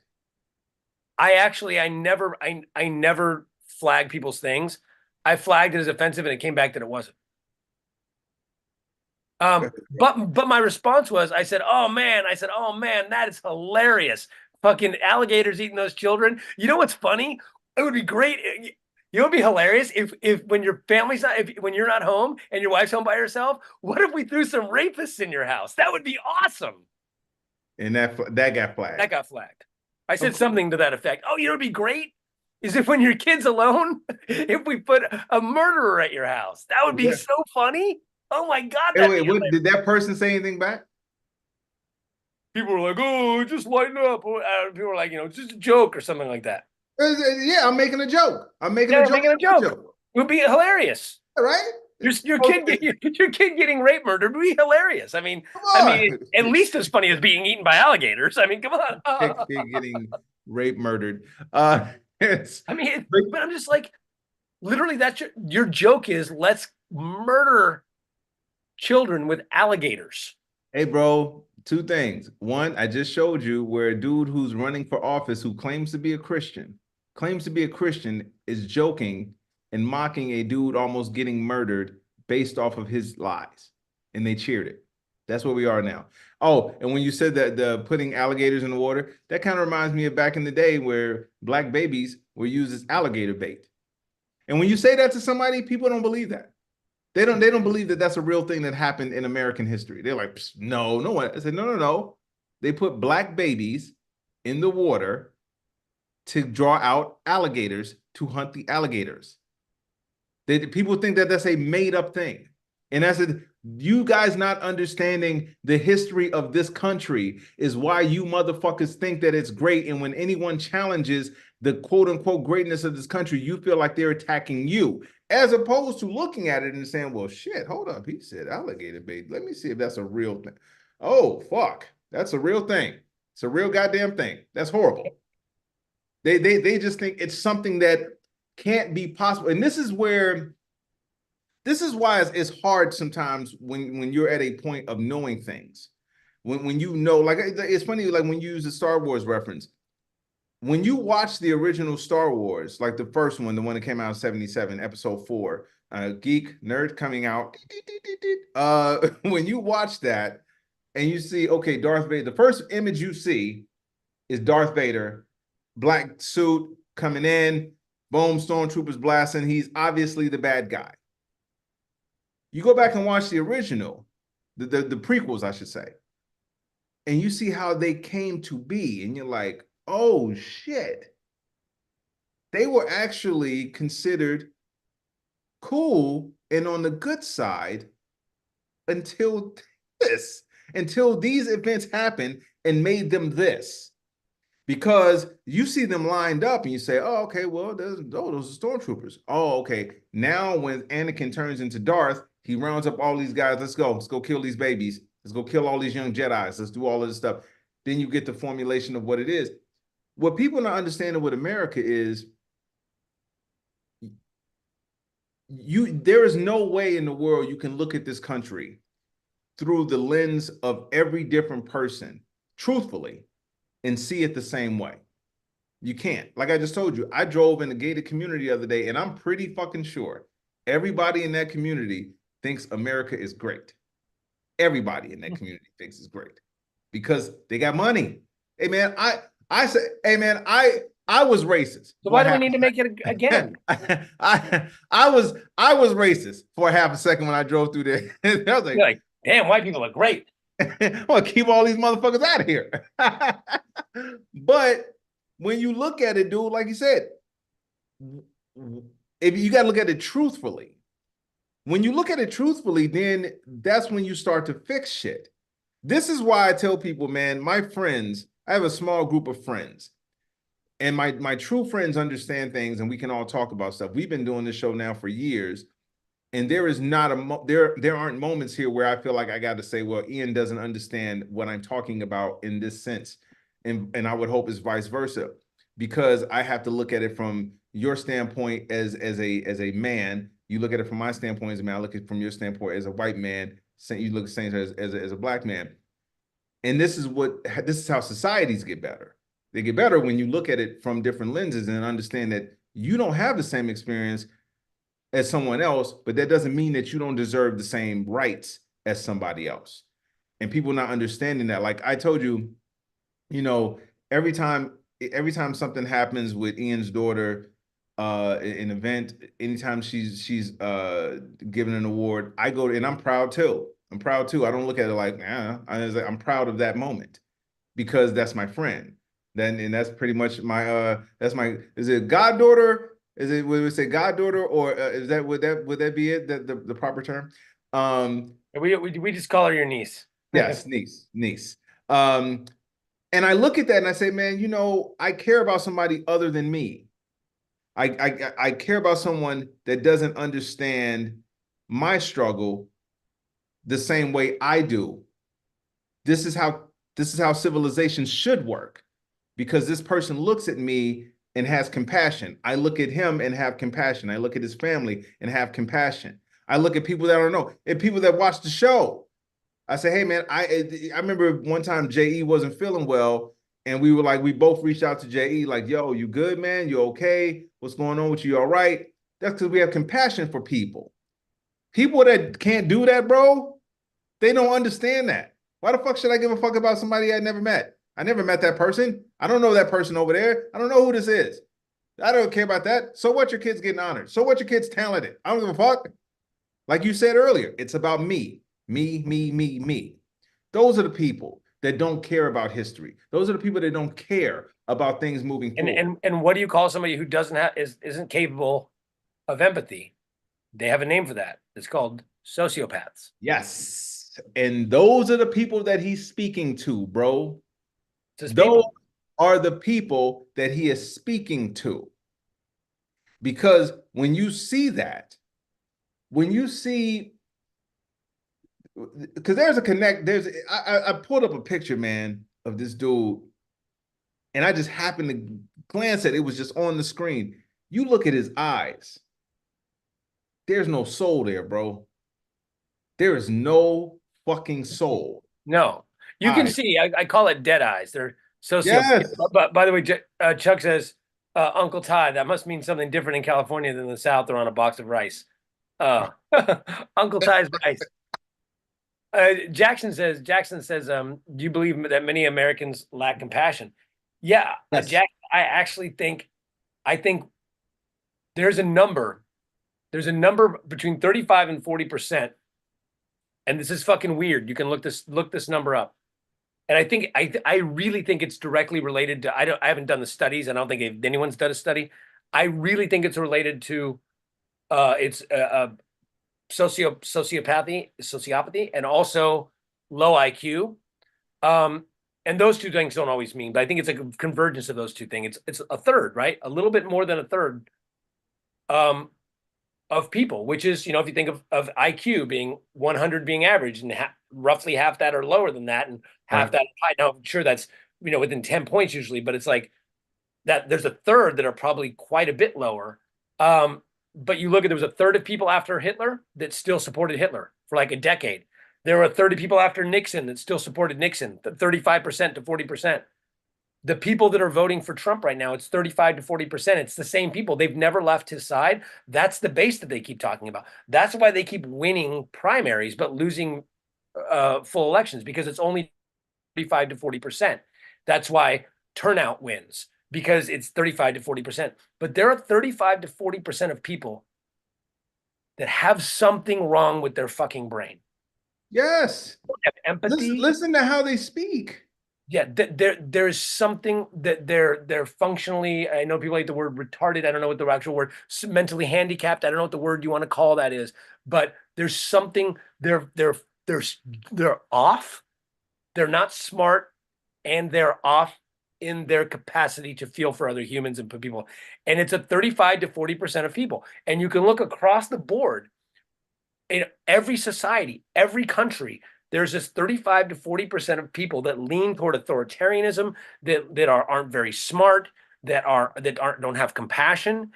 I never flag people's things. I flagged it as offensive, and it came back that it wasn't. But my response was, I said, oh man, that is hilarious. Fucking alligators eating those children. You know what's funny? It would be great. You know, it'd be hilarious if when your family's not, when you're not home and your wife's home by herself, what if we threw some rapists in your house? That would be awesome. And that got flagged. That got flagged. I said something to that effect. Oh, you know, it'd be great is if when your kid's alone, if we put a murderer at your house. That would be so funny. Oh my God. Wait, did that person say anything back? People were like, oh, just lighten up. People were like, it's just a joke or something like that. Yeah, I'm making a joke. I'm making a joke. It would be hilarious. Right? Your kid getting rape murdered would be hilarious. I mean, at least as funny as being eaten by alligators. I mean, come on. Getting rape murdered. But I'm just like, literally, that's your joke is let's murder children with alligators. Hey, bro, two things. One, I just showed you where a dude who's running for office who claims to be a Christian is joking and mocking a dude almost getting murdered based off of his lies. And they cheered it. That's where we are now. Oh, and when you said that the putting alligators in the water, that kind of reminds me of back in the day where black babies were used as alligator bait. And when you say that to somebody, people don't believe that. They don't believe that that's a real thing that happened in American history. They're like, no one. I said, no. They put black babies in the water to draw out alligators to hunt the alligators. People think that that's a made up thing. And I said, you guys not understanding the history of this country is why you motherfuckers think that it's great. And when anyone challenges the quote unquote greatness of this country, you feel like they're attacking you, as opposed to looking at it and saying, well, shit, hold up. He said alligator bait. Let me see if that's a real thing. Oh, fuck. That's a real thing. It's a real goddamn thing. That's horrible. They just think it's something that can't be possible. And this is why it's hard sometimes when you're at a point of knowing things. When you know, like, it's funny, like when you use the Star Wars reference, when you watch the original Star Wars, like the first one, the one that came out in 1977, episode 4, geek nerd coming out, when you watch that and you see, okay, Darth Vader, the first image you see is Darth Vader, black suit coming in, boom, stormtroopers blasting. He's obviously the bad guy. You go back and watch the original, the prequels, I should say, and you see how they came to be, and you're like, oh shit. They were actually considered cool and on the good side until these events happened and made them this. Because you see them lined up and you say, oh, okay, well, those are stormtroopers. Oh, okay. Now when Anakin turns into Darth, he rounds up all these guys. Let's go kill these babies. Let's go kill all these young Jedis. Let's do all of this stuff. Then you get the formulation of what it is. What people are not understanding with America is there is no way in the world you can look at this country through the lens of every different person, truthfully, and see it the same way. You can't. Like I just told you, I drove in a gated community the other day, and I'm pretty fucking sure everybody in that community thinks America is great. Everybody in that community thinks it's great because they got money. Hey man, I say, hey man, I was racist. So why do we need to make it again? I was racist for a half a second when I drove through there. I was You're like, damn, white people are great. I want to keep all these motherfuckers out of here. But when you look at it, dude, like you said, if you got to look at it truthfully, when you look at it truthfully, then that's when you start to fix shit. This is why I tell people, man, my friends, I have a small group of friends, and my true friends understand things, and we can all talk about stuff. We've been doing this show now for years. And there is not there aren't moments here where I feel like I got to say, well, Ian doesn't understand what I'm talking about in this sense. And I would hope it's vice versa, because I have to look at it from your standpoint as a man. You look at it from my standpoint as a man. I look at it from your standpoint as a white man. You look at the same as a black man. And this is how societies get better. They get better when you look at it from different lenses and understand that you don't have the same experience as someone else, but that doesn't mean that you don't deserve the same rights as somebody else. And people not understanding that. Like I told you, every time something happens with Ian's daughter, an event, anytime she's given an award, I go and I'm proud too. I don't look at it like, I'm proud of that moment because that's my friend. And that's pretty much is it goddaughter? Is it, would we say goddaughter, or would that be it? The proper term? We just call her your niece. Yes, niece. And I look at that and I say, man, I care about somebody other than me. I care about someone that doesn't understand my struggle the same way I do. This is how civilization should work, because this person looks at me and has compassion. I look at him and have compassion. I look at his family and have compassion. I look at people that I don't know and people that watch the show. I say, hey man, I remember one time J.E. wasn't feeling well, and we both reached out to J.E. like, yo, you good, man? You okay? What's going on with you? All right? That's because we have compassion for people. People that can't do that, bro, they don't understand that. Why the fuck should I give a fuck about somebody I never met? I never met that person. I don't know that person over there. I don't know who this is. I don't care about that. So what, your kid's getting honored? So what, your kid's talented? I don't give a fuck. Like you said earlier, it's about me. Me. Those are the people that don't care about history. Those are the people that don't care about things moving forward. And what do you call somebody who isn't capable of empathy? They have a name for that. It's called sociopaths. Yes. And those are the people that he's speaking to, bro. Those are the people that he is speaking to. Because when you see that, because there's a connect, I pulled up a picture, man, of this dude, and I just happened to glance at it. It was just on the screen. You look at his eyes. There's no soul there, bro. There is no fucking soul. No. You can see, I call it dead eyes. They're sociopaths. Yes. But by the way, Chuck says, Uncle Ty, that must mean something different in California than the South or on a box of rice. Uncle Ty's rice. Jackson says, do you believe that many Americans lack compassion? Yeah, yes. Jackson, I think there's a number between 35 and 40%. And this is fucking weird. You can look this number up. And I really think it's directly related to, I haven't done the studies. I don't think anyone's done a study. I really think it's related to sociopathy, and also low IQ. and those two things don't always mean, but I think it's a convergence of those two things. It's a third, right? A little bit more than a third of people, which is, if you think of IQ being 100 being average and roughly half that or lower than that, and half that high. Now, I'm sure that's, within 10 points usually, but it's like that there's a third that are probably quite a bit lower. But you look at, there was a third of people after Hitler that still supported Hitler for like a decade. There were a third of people after Nixon that still supported Nixon, 35% to 40%. The people that are voting for Trump right now, it's 35 to 40%. It's the same people. They've never left his side. That's the base that they keep talking about. That's why they keep winning primaries, but losing full elections, because it's only 35 to 40%. That's why turnout wins, because it's 35 to 40%. But there are 35 to 40% of people that have something wrong with their fucking brain. Yes. They have empathy. Listen to how they speak. Yeah, there's something that they're functionally, I know people like the word retarded. I don't know what the actual word, mentally handicapped. I don't know what the word you want to call that is, but there's something, they're off. They're not smart, and they're off in their capacity to feel for other humans and people. And it's a 35 to 40% of people. And you can look across the board in every society, every country. There's this 35 to 40% of people that lean toward authoritarianism, that aren't very smart, that don't have compassion.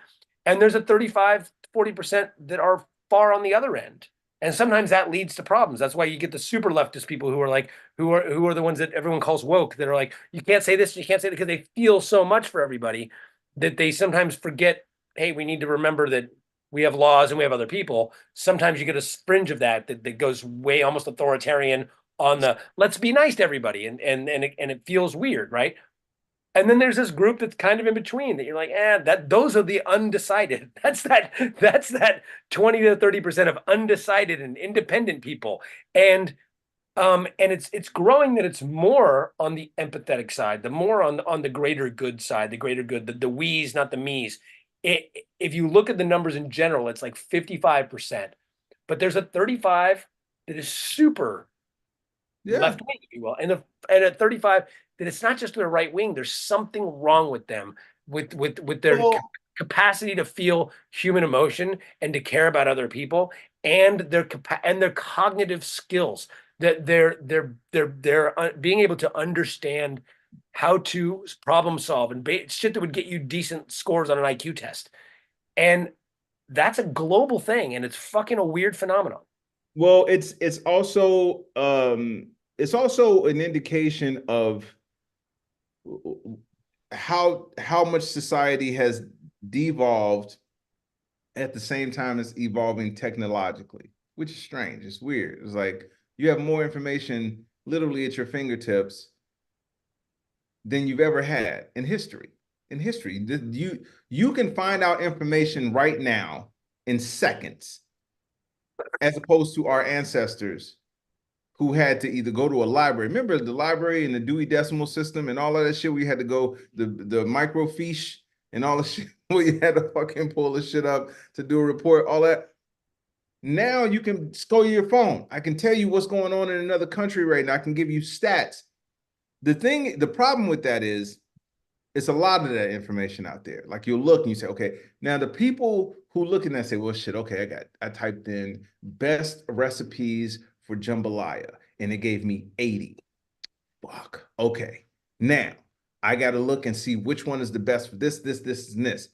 And there's a 35 to 40% that are far on the other end. And sometimes that leads to problems. That's why you get the super leftist people who are the ones that everyone calls woke, that are like, you can't say this, you can't say that, because they feel so much for everybody that they sometimes forget, hey, we need to remember that we have laws and we have other people. Sometimes you get a fringe of that goes way almost authoritarian on the let's be nice to everybody, and it feels weird, right? And then there's this group that's kind of in between that you're like, those are the undecided. That's that 20 to 30% of undecided and independent people. And it's growing that it's more on the empathetic side, the more on the greater good side, the greater good, the we's, not the me's. If you look at the numbers in general, it's like 55%, but there's a 35 that is super left wing, if you will, and a 35 that it's not just their right wing. There's something wrong with them, with their capacity to feel human emotion and to care about other people, and their cognitive skills, that they're being able to understand how to problem solve and shit that would get you decent scores on an IQ test. And that's a global thing, and it's fucking a weird phenomenon. Well, it's also an indication of how much society has devolved at the same time as evolving technologically, which is strange. It's weird. It's like you have more information literally at your fingertips than you've ever had in history. You can find out information right now in seconds, as opposed to our ancestors who had to either go to a library. Remember the library and the Dewey Decimal System and all of that shit? We had to go the microfiche and all the shit where you had to fucking pull the shit up to do a report, all that. Now you can go to your phone. I can tell you what's going on in another country right now. I can give you stats. The problem with that is it's a lot of that information out there. Like you'll look and you say, okay, now the people who look at that say, well, shit, okay, I typed in best recipes for jambalaya and it gave me 80. Fuck. Okay. Now I got to look and see which one is the best for this, and this.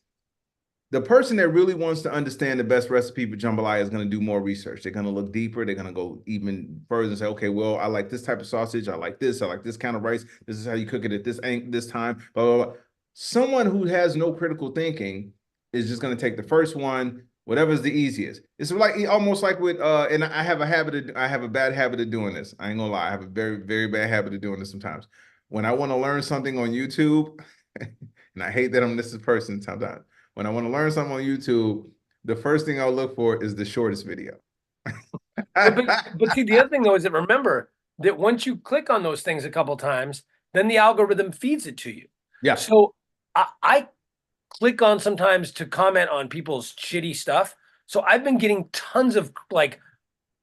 The person that really wants to understand the best recipe for jambalaya is going to do more research. They're going to look deeper. They're going to go even further and say, okay, well, I like this type of sausage. I like this kind of rice. This is how you cook it at this time, blah, blah, blah. Someone who has no critical thinking is just going to take the first one, whatever's the easiest. It's like almost like with, and I have a bad habit of doing this. I ain't gonna lie. I have a very, very bad habit of doing this sometimes. When I want to learn something on YouTube, and I hate that I'm this person sometimes. When I want to learn something on YouTube, the first thing I'll look for is the shortest video. but see, the other thing though is that remember that once you click on those things a couple times, then the algorithm feeds it to you. Yeah. So I click on sometimes to comment on people's shitty stuff. So I've been getting tons of like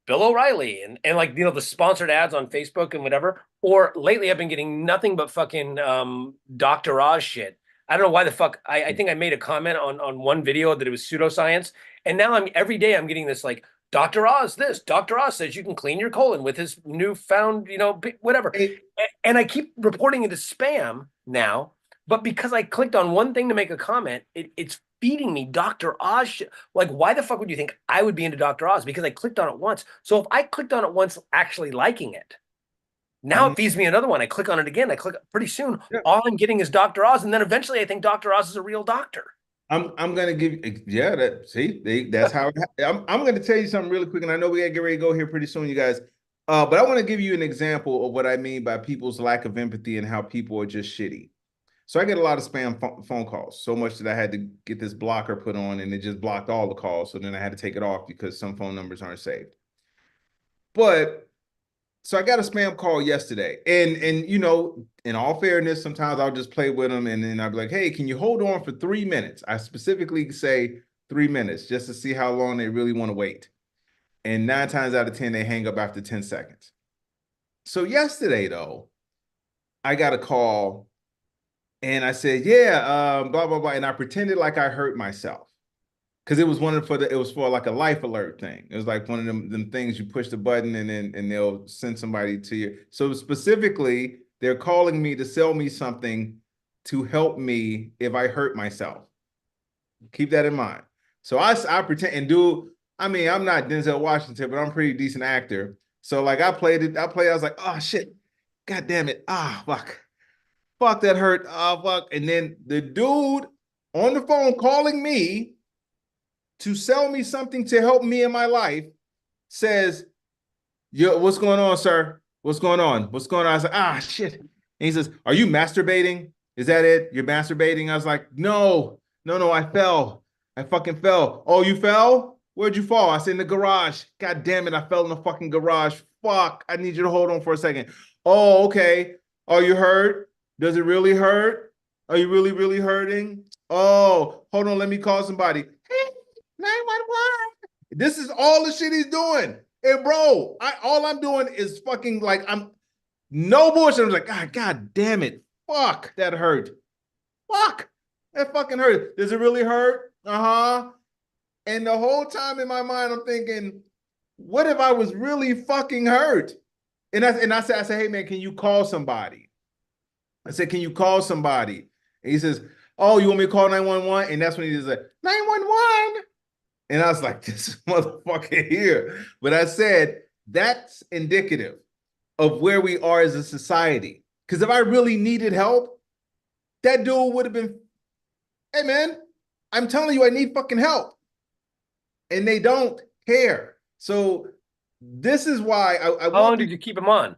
Bill O'Reilly and like, you know, the sponsored ads on Facebook and whatever. Or lately I've been getting nothing but fucking Dr. Oz shit. I don't know why the fuck. I think I made a comment on one video that it was pseudoscience. And now every day I'm getting this like, Dr. Oz this, Dr. Oz says you can clean your colon with his newfound, you know, whatever. And I keep reporting it as spam now, but because I clicked on one thing to make a comment, it's feeding me Dr. Oz shit. Like, why the fuck would you think I would be into Dr. Oz? Because I clicked on it once. So if I clicked on it once actually liking it, now it feeds me another one. I click on it again. I click pretty soon. Yeah. All I'm getting is Dr. Oz. And then eventually I think Dr. Oz is a real doctor. I'm gonna give you that's how I'm gonna tell you something really quick, and I know we gotta get ready to go here pretty soon, you guys. But I want to give you an example of what I mean by people's lack of empathy and how people are just shitty. So I get a lot of spam phone calls, so much that I had to get this blocker put on, and it just blocked all the calls. So then I had to take it off because some phone numbers aren't saved. But so I got a spam call yesterday, and you know, in all fairness, sometimes I'll just play with them, and then I'll be like, hey, can you hold on for 3 minutes? I specifically say 3 minutes just to see how long they really want to wait. And 9 times out of 10, they hang up after 10 seconds. So yesterday, though, I got a call, and I said, yeah, blah, blah, blah, and I pretended like I hurt myself. Because it was it was for like a life alert thing. It was like one of them things you push the button and they'll send somebody to you. So specifically, they're calling me to sell me something to help me if I hurt myself. Keep that in mind. So I pretend and do. I mean, I'm not Denzel Washington, but I'm a pretty decent actor. So like I played it. I was like, oh shit, god damn it, fuck that hurt, fuck. And then the dude on the phone calling me to sell me something to help me in my life says, yo, what's going on, sir? What's going on? What's going on? I was like, shit. And he says, are you masturbating? Is that it? You're masturbating? I was like, no, I fell. I fucking fell. Oh, you fell? Where'd you fall? I said, in the garage. God damn it, I fell in the fucking garage. Fuck, I need you to hold on for a second. Oh, okay. Are you hurt? Does it really hurt? Are you really, really hurting? Oh, hold on, let me call somebody. 911. This is all the shit he's doing. And bro, all I'm doing is fucking like, I'm no bullshit. I'm like, God damn it. Fuck, that hurt. Fuck, that fucking hurt. Does it really hurt? Uh-huh. And the whole time in my mind, I'm thinking, what if I was really fucking hurt? And I said, hey man, can you call somebody? I said, can you call somebody? And he says, oh, you want me to call 911? And that's when he just like, 911. And I was like, this motherfucker here. But I said, that's indicative of where we are as a society. Because if I really needed help, that dude would have been, hey, man, I'm telling you, I need fucking help. And they don't care. So this is why I How long did you keep him on?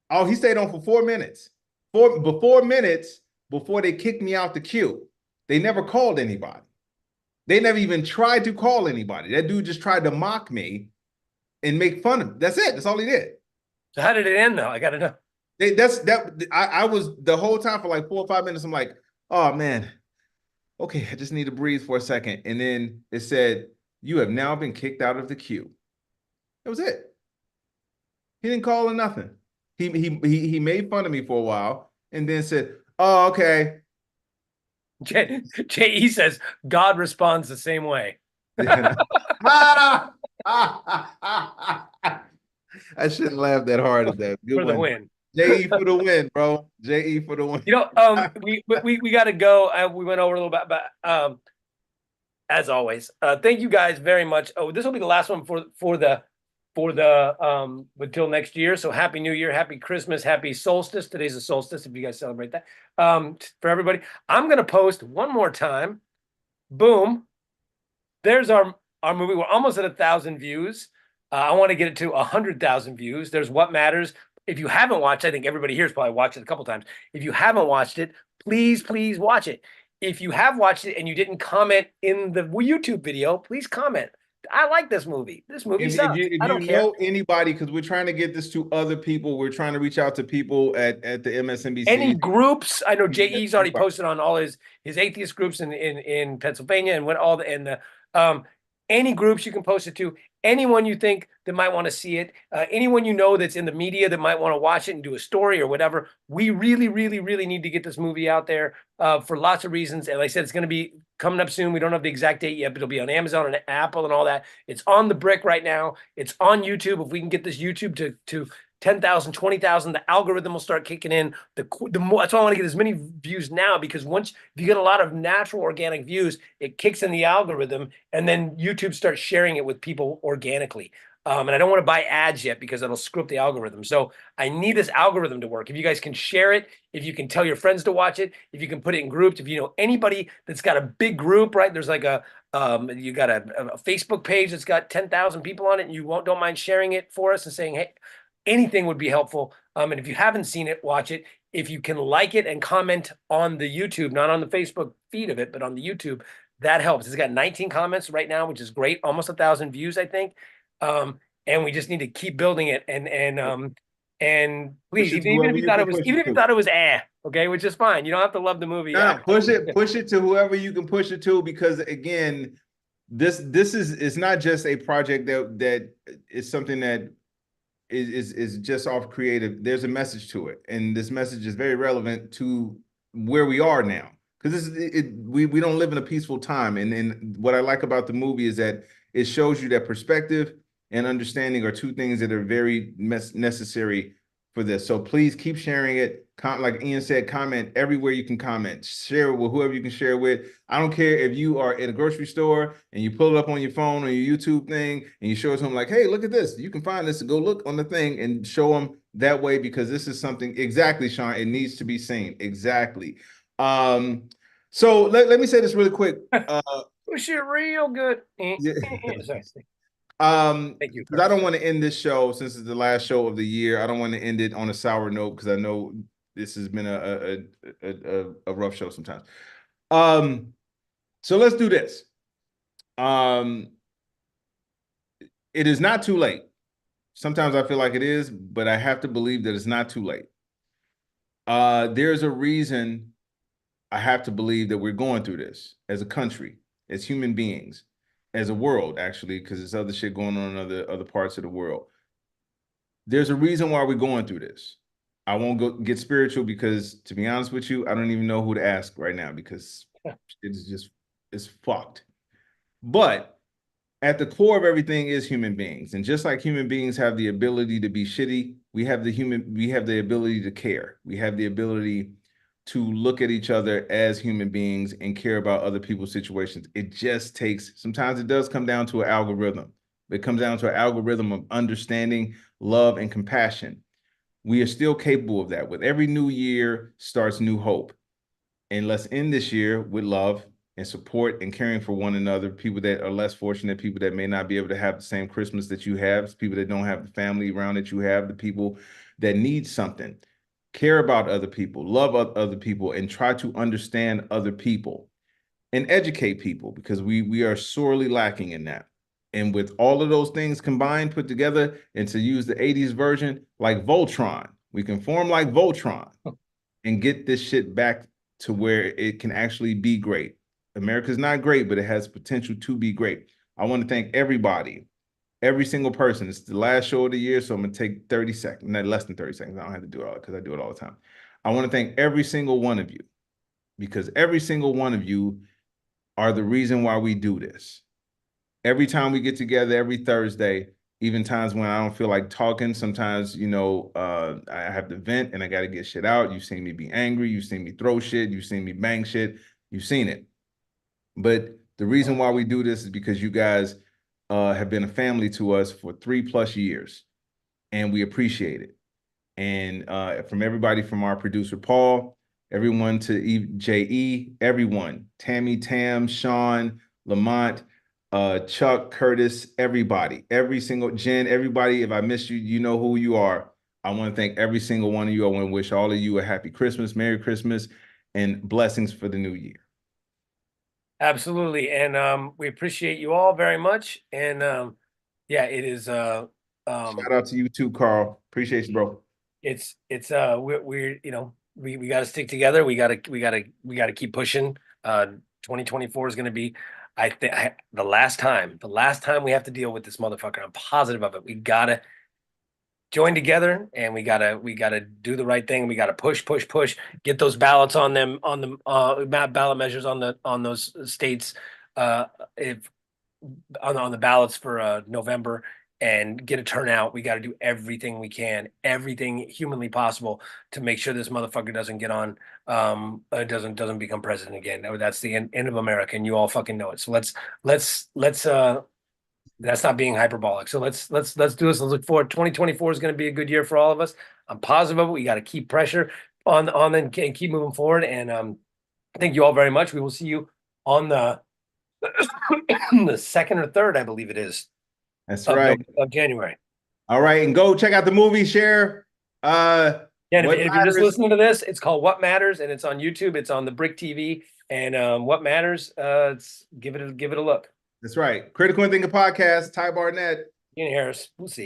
Oh, he stayed on for 4 minutes. 4 minutes before they kicked me out the queue. They never called anybody. They never even tried to call anybody. That dude just tried to mock me and make fun of me. That's it. That's all he did. So how did it end though? I gotta know. I was the whole time for like 4 or 5 minutes. I'm like, oh man, okay, I just need to breathe for a second. And then it said, you have now been kicked out of the queue. That was it. He didn't call or nothing. He made fun of me for a while and then said, oh, okay. J.E. says, God responds the same way. I shouldn't laugh that hard at that. Good for the win. J.E. for the win, bro. J.E. for the win. You know, we got to go. We went over a little bit, but as always, thank you guys very much. Oh, this will be the last one for the until next year. So happy New Year, happy Christmas, happy solstice. Today's the solstice if you guys celebrate that. For everybody, I'm gonna post one more time. Boom. There's our movie. We're almost at 1,000 views. I want to get it to 100,000 views. There's What Matters. If you haven't watched, I think everybody here has probably watched it a couple times. If you haven't watched it, please watch it. If you have watched it and you didn't comment in the YouTube video, please comment. I like this movie. This movie sucks. If you know anybody, because we're trying to get this to other people, we're trying to reach out to people at the MSNBC. Any groups? I know J.E.'s already posted on all his atheist groups in Pennsylvania and what all the any groups you can post it to, anyone you think that might want to see it, anyone you know that's in the media that might want to watch it and do a story or whatever. We really, really, really need to get this movie out there for lots of reasons. And like I said, it's going to be coming up soon. We don't have the exact date yet, but it'll be on Amazon and Apple and all that. It's on the brick right now. It's on YouTube. If we can get this YouTube to 10,000, 20,000, the algorithm will start kicking in. The more, that's why I want to get as many views now, because once if you get a lot of natural organic views, it kicks in the algorithm, and then YouTube starts sharing it with people organically. And I don't want to buy ads yet because it'll screw up the algorithm. So I need this algorithm to work. If you guys can share it, if you can tell your friends to watch it, if you can put it in groups, if you know anybody that's got a big group, right? There's like you got a Facebook page that's got 10,000 people on it, and you don't mind sharing it for us and saying, hey, anything would be helpful. And if you haven't seen it, watch it. If you can like it and comment on the YouTube, not on the Facebook feed of it, but on the YouTube, that helps. It's got 19 comments right now, which is great. Almost 1,000 views, I think. And we just need to keep building it. And please, even if you thought it was okay, which is fine. You don't have to love the movie. No, push it to whoever you can push it to, because again, this is, it's not just a project that is something that is just off creative. There's a message to it, and this message is very relevant to where we are now, because we don't live in a peaceful time. And what I like about the movie is that it shows you that perspective and understanding are two things that are very necessary for this. So please keep sharing it. Like Ian said, comment everywhere you can comment. Share it with whoever you can share it with. I don't care if you are at a grocery store and you pull it up on your phone or your YouTube thing and you show it to them like, hey, look at this. You can find this and go look on the thing and show them that way, because this is something, exactly, Sean, it needs to be seen. Exactly. So let me say this really quick. Push it real good. Thank you. Because I don't want to end this show, since it's the last show of the year. I don't want to end it on a sour note, because I know this has been a rough show sometimes. So let's do this. It is not too late. Sometimes I feel like it is, but I have to believe that it's not too late. There's a reason I have to believe that we're going through this as a country, as human beings, as a world, actually, because there's other shit going on in other parts of the world. There's a reason why we're going through this. I won't get spiritual, because to be honest with you, I don't even know who to ask right now, because it's fucked. But at the core of everything is human beings. And just like human beings have the ability to be shitty, we have the ability to care. We have the ability to look at each other as human beings and care about other people's situations. It just takes, sometimes it does come down to an algorithm. It comes down to an algorithm of understanding, love, and compassion. We are still capable of that. With every new year starts new hope. And let's end this year with love and support and caring for one another, people that are less fortunate, people that may not be able to have the same Christmas that you have, people that don't have the family around that you have, the people that need something. Care about other people, love other people, and try to understand other people and educate people, because we are sorely lacking in that. And with all of those things combined, put together, and to use the 80s version, like Voltron, we can form like Voltron and get this shit back to where it can actually be great. America's not great, but it has potential to be great. I want to thank everybody, every single person. It's the last show of the year, so I'm going to take 30 seconds, not less than 30 seconds. I don't have to do it all, because I do it all the time. I want to thank every single one of you, because every single one of you are the reason why we do this. Every time we get together, every Thursday, even times when I don't feel like talking, sometimes, you know, I have to vent and I got to get shit out. You've seen me be angry. You've seen me throw shit. You've seen me bang shit. You've seen it. But the reason why we do this is because you guys have been a family to us for 3+ years, and we appreciate it. And from everybody, from our producer, Paul, everyone to J.E., everyone, Tammy, Tam, Sean, Lamont, Chuck, Curtis, everybody, every single Jen, everybody. If I missed you, you know who you are. I want to thank every single one of you. I want to wish all of you a happy Christmas, Merry Christmas, and blessings for the new year. Absolutely. And we appreciate you all very much. And yeah, it is shout out to you too, Carl. Appreciate you, bro. We're you know, we got to stick together. We got to keep pushing. 2024 is going to be I think the last time we have to deal with this motherfucker, I'm positive of it. We gotta join together and we gotta do the right thing. We gotta push, get those ballots on them, on the ballot measures on those states, if on the ballots for November, and get a turnout. We got to do everything we can, everything humanly possible to make sure this motherfucker doesn't get on, doesn't become president again. That's the end of America, and you all fucking know it. So let's that's not being hyperbolic. So let's do this. Let's look forward. 2024 is going to be a good year for all of us. I'm positive of it. We got to keep pressure on and keep moving forward. And thank you all very much. We will see you on the the 2nd or 3rd, I believe it is. That's right. Of January. All right, and go check out the movie. Share. Yeah, if you're just listening to this, it's called What Matters, and it's on YouTube. It's on the Brick TV, and What Matters. Give it a look. That's right. Critical Thinking Podcast. Ty Barnett. Ian Harris. We'll see.